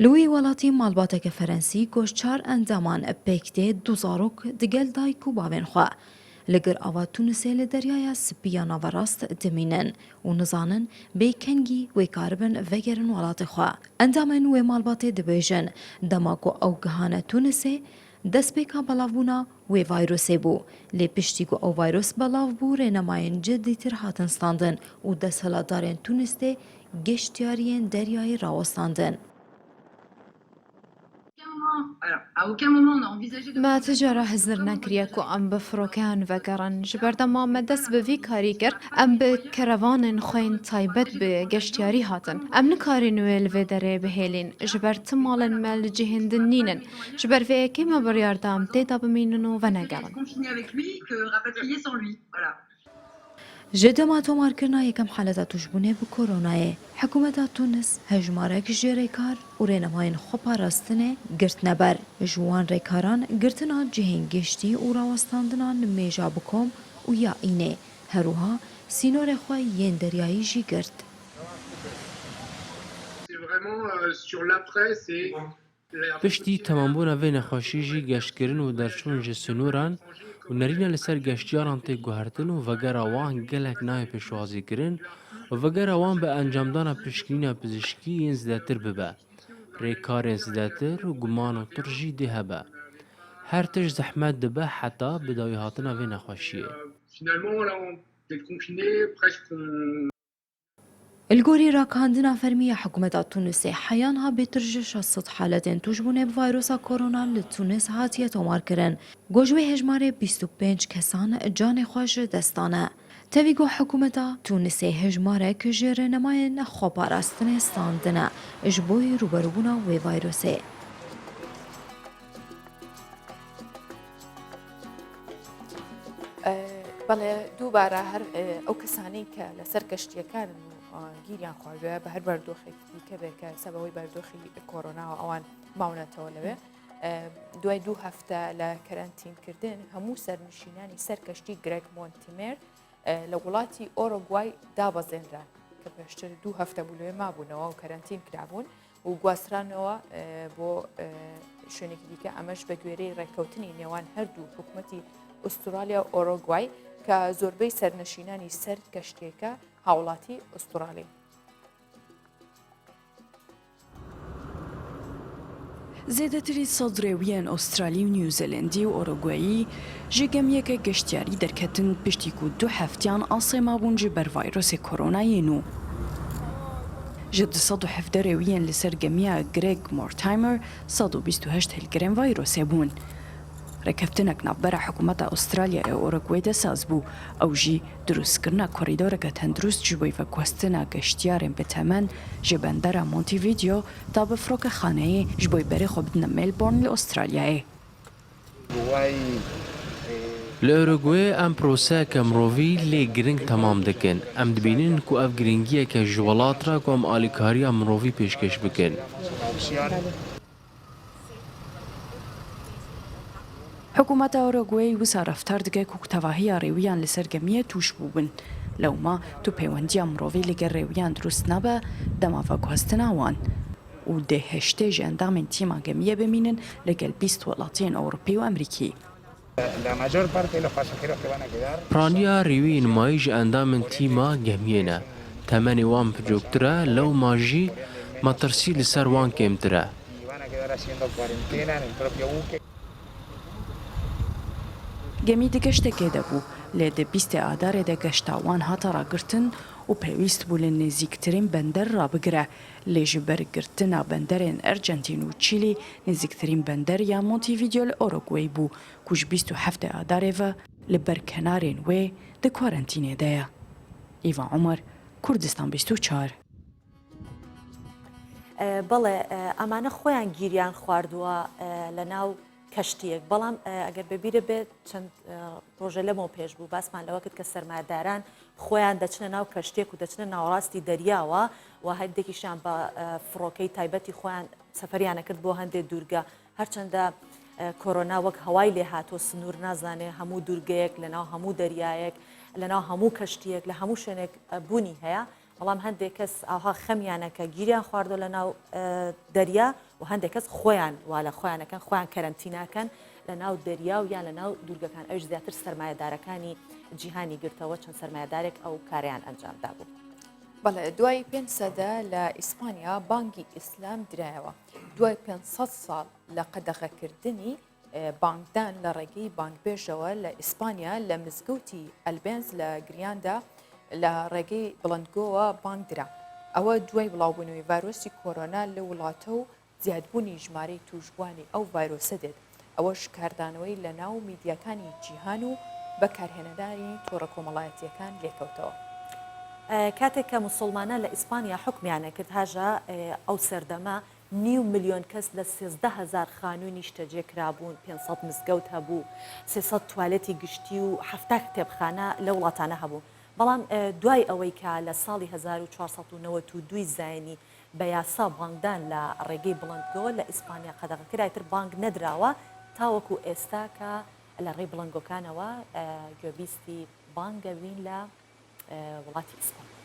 Li wî welatî malbateke Ferensî goşçar endeman pêk tê du zarok digel dayîk û bavên xwe. Li gir ava Tunisê li deryaya Spiya Navarast dimînin û nizanin bê kengî wê karibin vegerin welatê xwe. Endamên wê malbatê dibêjin dema ku ew gihane Tunisê destpêka belavbûna wê vayrosê bû. Lê piştî ku ew vayros belav bû rênemayên cidîtir hatin standin û desthilatdarên Tunisê geştyariyên deryayê rawestandin. ما تجارە هزر نەکریە ku em bi firokeyan vegerin ji ber dema me dest bi vî karî kir em bi kerevanên xwên taybet bi geştyarî hatin em nikarin wê li vê derê bihêlin ji ber tim malên me li cihên din nînin ji ber vê yekê me biryar da em têda bimînin û venegerin Ji dema tomarkirina yekem heleta tuşbûnê bi koronayê, hikûmeta Tunis hejmarek ji rêkar û rênemayên xweparastinê girtine ber. Ji wan rêkaran girtina cihên geştî û rawestandina nimêja bi kom û ya înê. Herûha sînorê xwe yên deryayî jî girt. پشتی تەمامبوونا vê nexweşî jî geştkirin û derçûn ji sinoran û nerîna li ser geştyaran tê guhertin û vegera wan gelek nayê pêşwazîkirin û vegera wan bi encamdana piştgirîna pizîşkî yên zêdetir bibe. Rêkarên zêdetir û guman û tir jî dê hebe. Her tişt zehmet dibe heta bi dawî hatina vê nexweşiyê. Li gorî ragihandina fermiya hikûmeta Tunisê heyan bêtir ji 600 heletên tuşbûnê bi vayrosa korona li Tunis hatiye tomarkirin. Goj wê hejmarê 25 kesan canê xwe ji dest dane. Tevî got hikûmeta Tunisê hejmarek ji rênemayên xweparastinê standine ji bo rûberûbûna wê vayrosê. بەڵێ دووبارە هەر ئەو کەسانی کە لەسەر گەشتیەکانن و گیریان خواردووە بە هەر بەردۆخێکی دیکە بێت کە سەبەوەی بەردۆخی کۆرۆنا و ئەوان ماونەتەوە لەوێ دوای 2 هەفتە لە کەرەنتینکردن هەموو سەرنشینانی سەر کەشتی گرێگ مۆنتیمێر لە وڵاتی ئۆرۆگوای دابەزێنران کە پێشتر 2 هەفتە بوو لەوێ مابوونەوە و کەرەنتین کرابوون و گواسترانەوە بۆ شوێنێکی دیکە ئەمەش بە گوێرەی ڕێککەوتنی نێوان هەردوو حکوومەتی ئوسترالیا و ئۆرۆگوای کە زۆربەی سەرنشینانی سەر کەشتێکە هاوڵاتی ئوسترالی. زێدەتری سەد ڕێویان ئوسترالی و نیوزەلندی و ئۆرۆگوایی ژێگەمیەکە گەشتیاری دەرکەتن پشتی و 2 هەفتیان ئاسێمابوون ji ber vîrosê koronayê nû. Ji 217 rêwiyên li ser gemiya Greg Mortimer 128 hilgirên vîrosê bûn. Rêkeftinek navbera hikûmeta Avustralya ê Uruguay de saz bû ew jî drûstkirina korîdoreke tendrûst ji bo veguhestina geştyarên bi temen ji bendera Montevideo ta bi firokexaneyê ji bo berê xwe bidine Melbourne li Avustralyayê. Li Uruguay em proseyeke mirovî lê giring temam dikin. Em dibînin ku ev giringiyeke ji welat re ku em alîkariya mirovî pêşkêş bikin. حکوومەتە ئۆرۆگوای وسا ڕفتار دگە کوکتەواهیە ڕێویان لەسەر گەمیە توش بووبن لەوما تو پەیوەندیە مرۆڤی لەگەر ڕێویان دروست نەبە دەمافە گوهستناوان و دێهێشتێ ji endamên tîma gemiye bimînin لەگەل 20 welatiyên Ewropî û Amerîkî. Praniya rêwî nmayî ji endamên tîma gemiyê ne. Temenê wan picoktir e, lewma jî metirsî li ser wan kêmtir e. Gemî di geştekê de bû lê di 20 Adarê de geşta wan hata ragirtin û pêwîst bû li nêzîktirîn bender rabigire lê ji ber girtina benderên Ercentîn û Çîlî nêzîktirîn bender ya Montevideo li Uruguay bû ku ji 27 Adarê ve li ber kenarên wê di karantînê de ye. Îvan Umer, Kurdistan 24. بەڵێ ئەمانە خۆیان گیریان خواردووە لە ناو کەشتیەک بەڵام ئەگەر ببیرە بێت چەند ڕۆژە لەمەوە پێش بوو باسمان لەوە کرد کە سەرمایه‌داران خۆیان دەچنە ناو کەشتێک و دەچنە ناوەڕاستی دەریاوە و هەندێکیشیان بە فڕۆکەی تایبەتی خۆیان سەفەریانە کرد بۆ هەندێک دوورگە هەرچەندە کۆرۆنا وەک هەوای لێ هاتۆ سنوور نازانێ هەموو دوورگەیەک لەناو هەموو دەریایەک لەناو هەموو کەشتیەک لە هەموو شوێنێک بوونی هەیە بەڵام هەندێک کەس ئاها خەمیانەکە گیریان خواردۆ لە ناو دەریا و هەندێک کەس خۆیان وا لە خۆیانەکەن خۆیان کەرەنتیناکەن لە ناو دەریا و یان لە ناو دوورگەکان ئەوش زیاتر سەرمایه‌دارەکانی جیهانی گرتەوە چەند سەرمایه‌دارێک ئەو کاریان ئەنجامدا بوو. بەڵێ دوای 5 سەدە لە ئیسپانیا بانگی ئیسلام درایەوە دوای 500 ساڵ لە قەدەغەکردنی بانکدان لە ڕێگەی بانکبێژەوە لە ئیسپانیا لە مزگەوتی ئەلبێنز لە گریاندا لە ڕێگەی بڵندگۆوە بانگدرا ئەوە دوای بڵاوبوونەوەی ڤایرۆسی کۆرۆنا لە وڵاتە و زیادبوونی ژمارەی توشبوانی ئەو ڤایرۆسە دێت ئەوەش کاردانەوەی لە ناو میدیاکانی جیهان و بەکارهێنەدانی تۆڕە کۆمەڵایەتیەکان لێکەوتەوە. کاتێک کە موسڵمانە لە ئیسپانیا حکمیانە کرد هاژە ئەو سەردەما 9 ملیۆن کەس لە 13,000 خانووی نیشتەجێ کرابوون 500 مزگەوت هەبوو 300 توالەتی گشتی و 70 کتێبخانە لە وڵاتانە هەبوو. بەڵام دوای ئەوەی کە لە ساڵی 1492 زایانی بە یاسا بانکدان لە ڕێگەی بڵندگۆ لە ئیسپانیا قەدەغەکرایتر بانک نەدراوە تاوەکو ئێستا کە لە ڕێی بڵنگۆکانەوە گوێبیستی بانگەبین لە وڵاتی ئیسپانیا.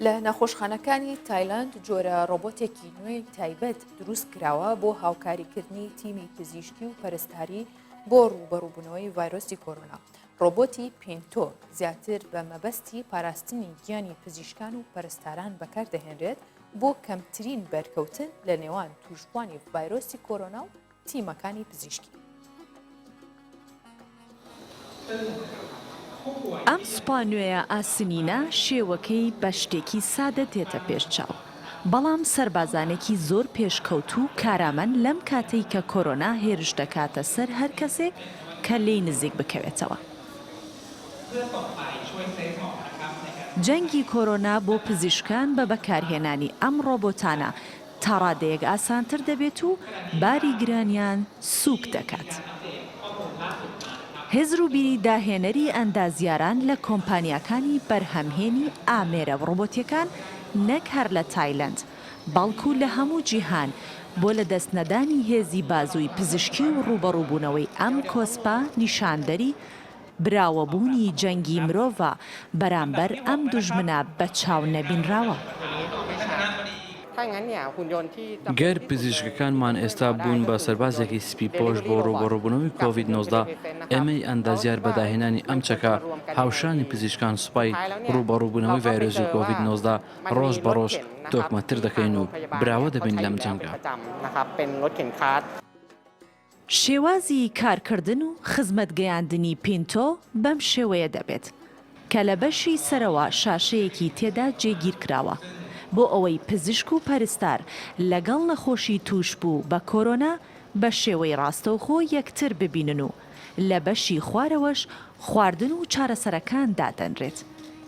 لە نەخۆشخانەکانی تایلند جۆرە ڕۆبۆتێکی نوێی تایبەت دروست کراوە بۆ هاوکاریکردنی تیمی پزیشکی و پەرستاری بۆ ڕوبەڕووبوونەوەی ڤایرۆسی کۆرۆنا. ڕۆبۆتی پێنتۆ زیاتر بە مەبەستی پاراستنی گیانی پزیشکان و پەرستاران بەکاردەهێنرێت بۆ کەمترین بەرکەوتن لە نێوان توشبوانی ڤایرۆسی کۆرۆنا و تیمەکانی پزیشکی. ئەم سوپانوێیە ئاسنینە شێوەکەی بە شتێکی سادە تێتە پێشچاو. بەڵام سەربازانێکی زۆر پێشکەوت و کارامەند لەم کاتەی کە کۆرۆنا هێرش دەکاتە سەر هەر کەسێک کە لێی نزیک بکەوێتەوە. جەنگی کۆرۆنا بۆ پزیشکان بە بەکارهێنانی ئەم ڕۆبۆتانە تا ڕادەیەک ئاسانتر دەبێت و باری گرانیان سووک دەکات. هێزر و بیری داهێنەری ئەندازیاران لە کۆمپانیاکانی بەرهەمهێنی ئامێرە ڕۆبۆتیەکان نەک هەر لە تایلند بەڵکو لە هەموو جیهان بۆ لە دەستنەدانی هێزی بازووی پزیشکی و ڕوبەڕووبوونەوەی ئەم کۆسپا نیشاندەری براوەبوونی جەنگی مرۆڤە بەرامبەر ئەم دوژمنە بە چاو نەبینراوە. گەر پزیشکەکانمان ئێستا بوون بە سەربازێکی سپی پۆش بۆ ڕوبەڕووبوونەوەی کۆڤید-19 ئێمەی ئەندازیار بەداهێنانی ئەم چەکە هاوشانی پزیشکان سوپای ڕوبەڕووبوونەوەی ڤایرۆسی کۆڤید-19 ڕۆژ بە ڕۆژ تۆکمەتر دەکەین و براوە دەبین لەم جەنگە. شێوازی کارکردن و خزمەتگەیاندنی پینتۆ بەم شێوەیە دەبێت کە لە بەشی سەرەوە شاشەیەکی تێدا جێگیر کراوە بۆ ئەوەی پزیشک و پەرستار لەگەڵ نەخۆشی توش بوو بە کۆرۆنا بە شێوەی ڕاستەوخۆ یەکتر ببینن و لە بەشی خوارەوەش خواردن و چارەسەرەکان دادەنرێت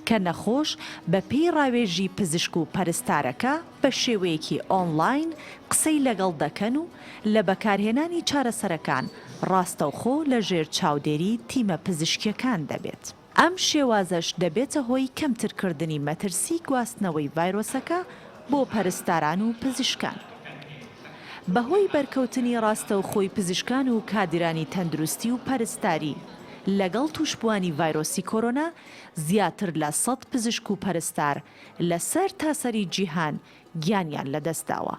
کە نەخۆش بە پێی ڕاوێژی پزیشک و پەرستارەکە بە شێوەیەکی ئۆنلاین قسەی لەگەڵ دەکەن و لە بەکارهێنانی چارەسەرەکان ڕاستەوخۆ لە ژێر چاودێری تیمە پزیشکیەکان دەبێت. ئەم شێوازەش دەبێتە هۆی کەمترکردنی مەترسی گواستنەوەی ڤایرۆسەکە بۆ پەرستاران و پزیشکان. بەهۆی بەرکەوتنی ڕاستەوخۆی پزیشکان و کادرانی تەندروستی و پەرستاری لەگەڵ توشبوانی ڤایرۆسی کۆرۆنا زیاتر لە 100 پزیشک و پەرستار لەسەر تاسەری جیهان گیانیان لەدەستداوە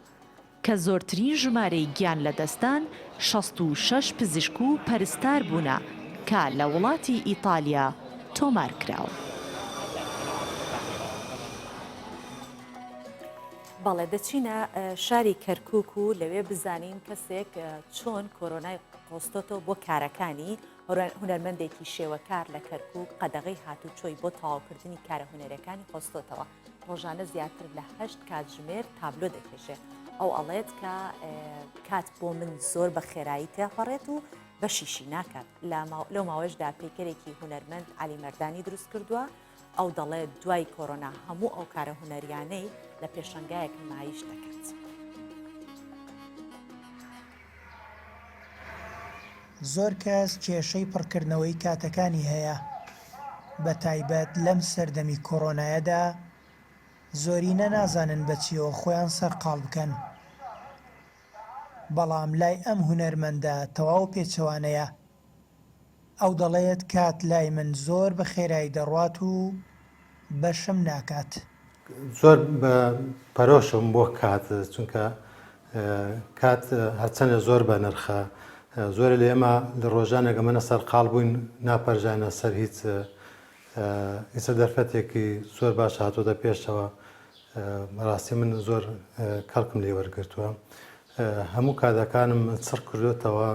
کە زۆرترین ژمارەی گیان لەدەستان 66 پزیشک و پەرستار بوونە کە لە وڵاتی ئیتالیا تۆمار کراوە. بەڵێ دەچینە شاری کەرکووک و لەوێ بزانین کەسێک چۆن کۆرۆنای قۆستۆتەوە بۆ کارەکانی هونەرمەندێکی شێوەکار لە کەرکووک قەدەغەی هاتوچۆی بۆ تەواوکردنی کارە هونەرەکانی قۆستۆتەوە. ڕۆژانە زیاتر لە 8 کاتژمێر تابلۆ دەکێشێ. ئەو ئەڵێت کە کات بۆ من زۆر بە خێرایی تێپەڕێت و بەشیشی ناکات. لەو ماوەشدا پێکەرێکی هونەرمەند علی مەردانی دروست کردووە. ئەو دەڵێت دوای کۆرۆنا هەموو ئەو کارە هونەریانەی لە پێشەنگایەک نمایش دەکات. زۆر کەس کێشەی پڕکردنەوەی کاتەکانی هەیە بە تایبەت لەم سەردەمی کۆرۆنایەدا زۆرینە نازانن بەچیەوە خۆیان سەرقاڵ بکەن. بەڵام لای ئەم هونەرمەندە تەواو پێچەوانەیە. ئەو دەڵێت کات لای من زۆر بە خێرایی دەڕوات و بەشم ناکات. زۆر بە پەرۆشم بۆ کات چونکە کات هەرچەندە زۆر بە نرخە. زۆر لە ئێمە لە ڕۆژانێک ئەمەنە سەرقاڵ بووین ناپەرژانە سەر هیچ دەرفەتێکی زۆر باش هاتووەتە پێشەوە. ڕاستی من زۆر کەڵکم لێ وەرگرتووە. هەموو کادەکانم سڕ کردوێتەوە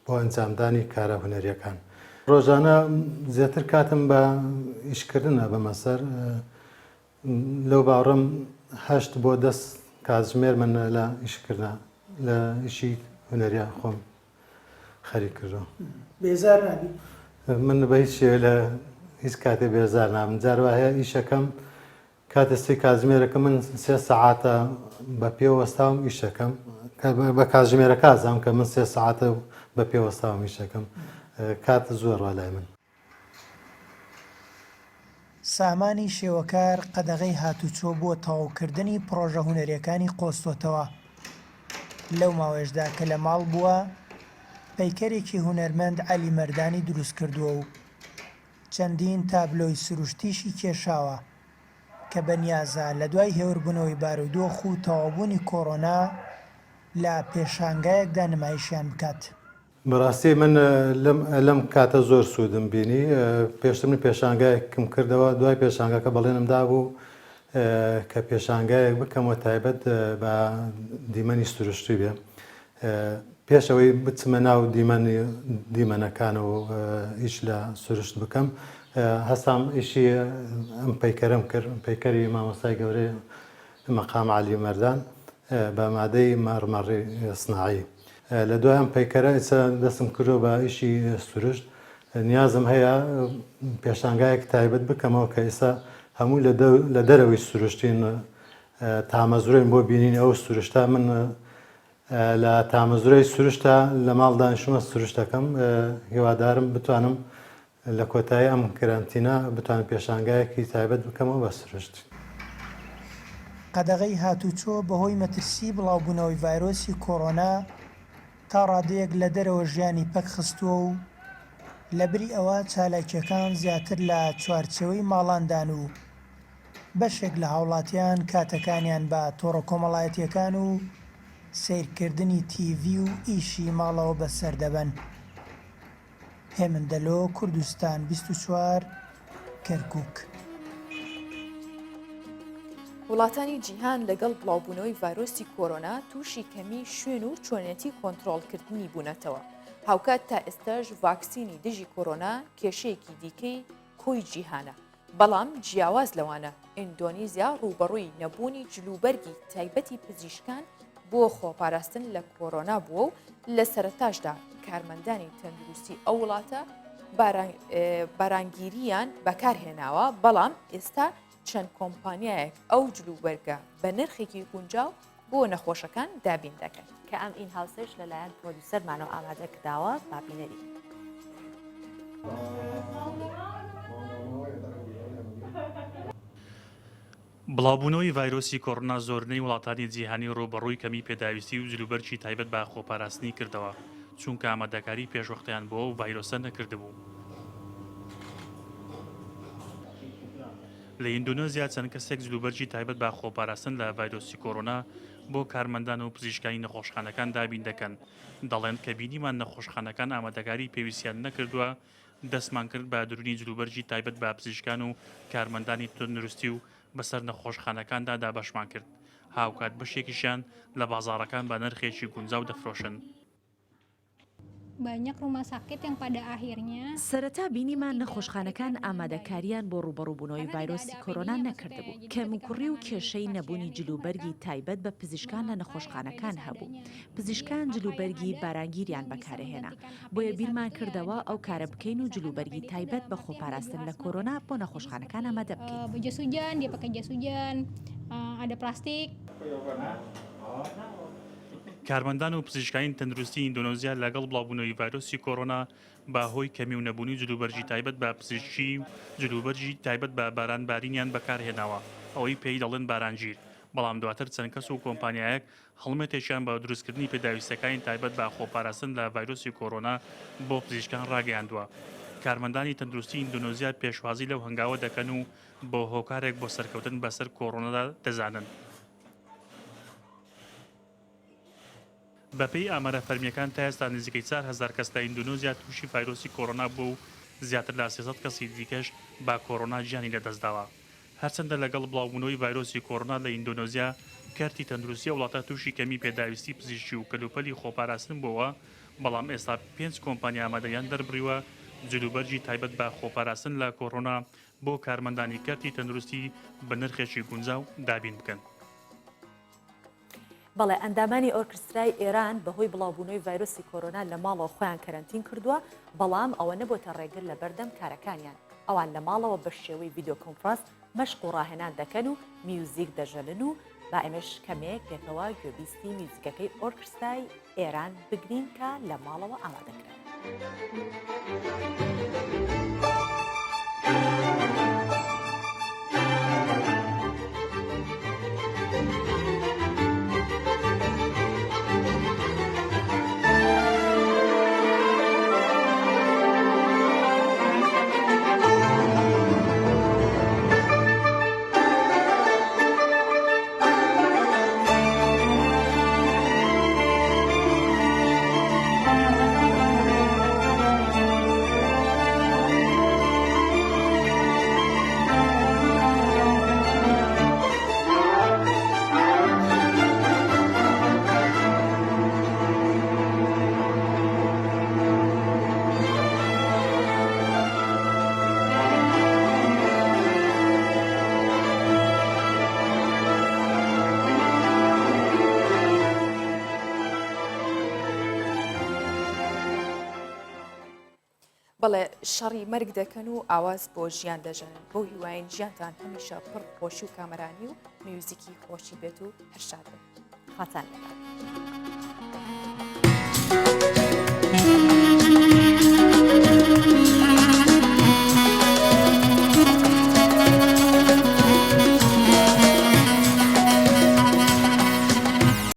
بۆ ئەنجامدانی کارە هونەریەکان. ڕۆژانە زیاتر کاتم بە ئیشکردنە بەمەسەر لەو باڕم 8 بۆ 10 کاتژمێر من لە ئیشکردە لە ئیشی هونەریە خۆم خەریک کردەوە. بێزار نابی؟ من بە هیچ شێوە لە هیچ کاتێ بێزار نابم. جاروا هەیە ئیشەکەم کاتە 3 کاتژمێرەکە من 3 سەعاتە بە پێوەستاوم ئیشەکەم بە کاتژمێرەکە ئازام کە من 3 سەعاتە بە پێوەستاوم ئیشەکەم. کات زۆر وا لای من. سامانی شێوەکار قەدەغەی هاتوچۆ بۆ تەواوکردنی پرۆژە هونەریەکانی قۆستۆتەوە. لەو ماوەشدا کە لە ماڵ بووە پەیکەرێکی هونەرمەند عەلی مەردانی دروست کردووە و چەندین تابلۆی سروشتیشی کێشاوە کە بەنیازە لە دوای هێوربوونەوەی بارودۆخ و تەواوبوونی کۆرۆنا لە پێشانگایەکدا نمایشیان بکات. بەڕاستی من لەم کاتە زۆر سوودم بینی. پێشتر من پێشانگایەکم کردەوە دوای پێشانگاکە بەڵێنم دابوو کە پێشانگایەک بکەمەوە تایبەت بە دیمەنی سروشتی بێ. پێشەوەی بچمە ناو دیمەنەکانەوە ئیش لە سروشت بکەم هەستام ئیشی ئەم پەیکەرم کرد. پەیکەری مامۆستای گەورەی مەقام عەلی مەردان بە مادەی مەڕمەڕی سناعی. لە دوای ئەم پەیکەرە ئێستا دەستم کردو بە ئیشی سروشت. نیازم هەیە پێشانگایەک تایبەت بکەمەوە کە ئێستا هەموو لە دەرەوەی سروشتین تامەزرۆین بۆ بینین ئەو سروشتا. من لە تامەزرۆی سروشتە لە ماڵ دانیشتومە سروشتەکەم. هیوادارم بتوانم لە کۆتایی ئەم کەرانتینە بتوانم پێشانگایەکی تایبەت بکەمەوە بە سروشت. قەدەغەی هاتوچۆ بەهۆی مەترسی بڵاوبوونەوەی ڤایرۆسی کۆرۆنا تا ڕادەیەک لە دەرەوە ژیانی پەک خستووە و لەبری ئەوە چالاکیەکان زیاتر لە چوارچێوەی ماڵاندان و بەشێک لە هاوڵاتیان کاتەکانیان بە تۆڕە کۆمەڵایەتیەکان و سیرکردنی تیڤی و ئیشی ماڵەوە بەسەر دەبەن. هێمندەلۆ، کوردستان 24 کەرکووک. وڵاتانی جیهان لەگەڵ بڵاوبوونەوەی ڤایرۆسی کۆرۆنا تووشی کەمی شوێن و چۆنێتی کۆنتڕۆڵکردنی بوونەتەوە. هاوکات تا ئێستاش ڤاکسینی دژی کۆرۆنا کێشەیەکی دیکەی کۆی جیهانە. بەڵام جیاواز لەوانە ئیندۆنیزیا ڕوبەڕووی نەبوونی جلوبەرگی تایبەتی پزیشکان بۆ خۆپاراستن لە کۆرۆنا بووە و لە سەرەتاشدا کارمەندانی تەندروستی ئەو وڵاتە بارانگیریان بەکارهێناوە، بەڵام ئێستا چەند کۆمپانیایەک ئەو جلوبەرگە بە نرخێکی گونجاو بۆ نەخۆشەکان دابین دەکەن کە ئەم ئین هاوسش لەلایەن پرۆدیوسەرمانەوە ئامادە کراوە بابینەری. بڵاوبوونەوەی ڤایرۆسی کۆڕۆنا زۆرنەی وڵاتانی جیهانی ڕۆبەڕووی کەمی پێداویستی و جلوبەرجی تایبەت بە خۆپاراستنی کردەوە، چونکە ئامادەکاری پێشوەختیان بۆ و ڤایرۆسە نەکردبوو. لە ئیندۆنێزیا چەند کەسێک جلوبەرجی تایبەت بە خۆپاراستن لە ڤایرۆسی کۆڕۆنا بۆ کارمەندان و پزیشکانی نەخۆشخانەکان دابین دەکەن. دەڵێن کە بینیمان نەخۆشخانەکان ئامادەکاری پێویستیان نەکردووە، دەستمان کرد بە درونی جلوبەرجی تایبەت بە پزیشکان و کارمەندانی تەندروستی و بەسەر نەخۆشخانەکاندا دابەشمان کرد. هاوکات بەشێکیشیان لە بازاڕەکان بە نرخێکی گونجاو دەفرۆشن. سەرەتا بینیمان نەخۆشخانەکان ئامادەکاریان بۆ ڕوبەڕووبوونەوەی ڤایرۆسی کۆرۆنا نەکردبوو. کەموکوڕی و کێشەی نەبوونی جلوبەرگی تایبەت بە پزیشکان لە نەخۆشخانەکان هەبوو. پزیشکان جلوبەرگی بارانگیریان بەکارهێنا، بۆیە بیرمان کردەوە ئەو کارە بکەین و جلوبەرگی تایبەت بە خۆپاراستن لە کۆرۆنا بۆ نەخۆشخانەکان ئامادە بکەین. کارمەندان و پزیشکانی تەندروستی ئیندۆنێزیا لەگەڵ بڵاوبوونەوەی ڤایرۆسی کۆڕۆنا باهۆی کەمی و نەبوونی جلوبەرجی تایبەت بە پزیشکی و جلوبەرجی تایبەت بە بارانبارینیان بەکارهێناوە، ئەوەی پێی دەڵێن بارانگیر. بەڵام دواتر چەند کەس و کۆمپانیایەک هەڵمەتێکیان بە دروستکردنی پێداویستەکانی تایبەت بە خۆپاراستن لە ڤایرۆسی کۆڕۆنا بۆ پزیشکان ڕاگەیاندووە. کارمەندانی تەندروستی ئیندۆنێزیا پێشوازی لەو هەنگاوە دەکەن و بۆ هۆکارێک بۆ سەرکەوتن بەسەر کۆڕۆنادا دەزانن. بەپێی ئامارە فەرمیەکان تا ئێستا نزیکەی 4,000 کەس لە ئیندۆنێزیا تووشی ڤایرۆسی کۆڕۆنا بوو و زیاتر لە 300 کەسی دیکەش با کۆڕۆنا گیانی لەدەستداوە. هەرچەندە لەگەڵ بڵاوبوونەوەی ڤایرۆسی کۆڕۆنا لە ئیندۆنێزیا کارتی تەندروستی وڵاتە تووشی کەمی پێداویستی پزیشکی و کەلوپەلی خۆپاراستن بووە، بەڵام ئێستا 5 کۆمپانیا ئامادەیان دەربڕیوە جلوبەرجی تایبەت بە خۆپاراستن لە کۆڕۆنا بۆ کارمەندانی کارتی تەندروستی بە نرخێکی گونجاو دابین بکەن. بەڵێ ئەندامانی ئۆرکسترای ئێران بەهۆی بڵاوبوونەوەی ڤایرۆسی کۆرۆنا لە ماڵەوە خۆیان کەرەنتین کردووە، بەڵام ئەوە نەبووتە ڕێگر لە بەردەم کارەکانیان. ئەوان لە ماڵەوە بە شێوەی ڤیدیۆ کۆنفرانس مەشق و ڕاهێنان دەکەن و میوزیک دەژەنن و با ئێمەش کەمێک پێکەوە گوێبیستی میوزیکەکەی ئۆرکسترای ئێران بگرین کە لە ماڵەوە ئامادەکرا. بەڵێ شەڕی مەرگ دەکەن و ئاواز بۆ ژیان دەژەنن، بۆ هیواین ژیانتان هەمیشە پڕ خۆشی و کامەرانی و میوزیکی خۆشی بێت و هەرشاد بێت. خاتان لەگەڵ.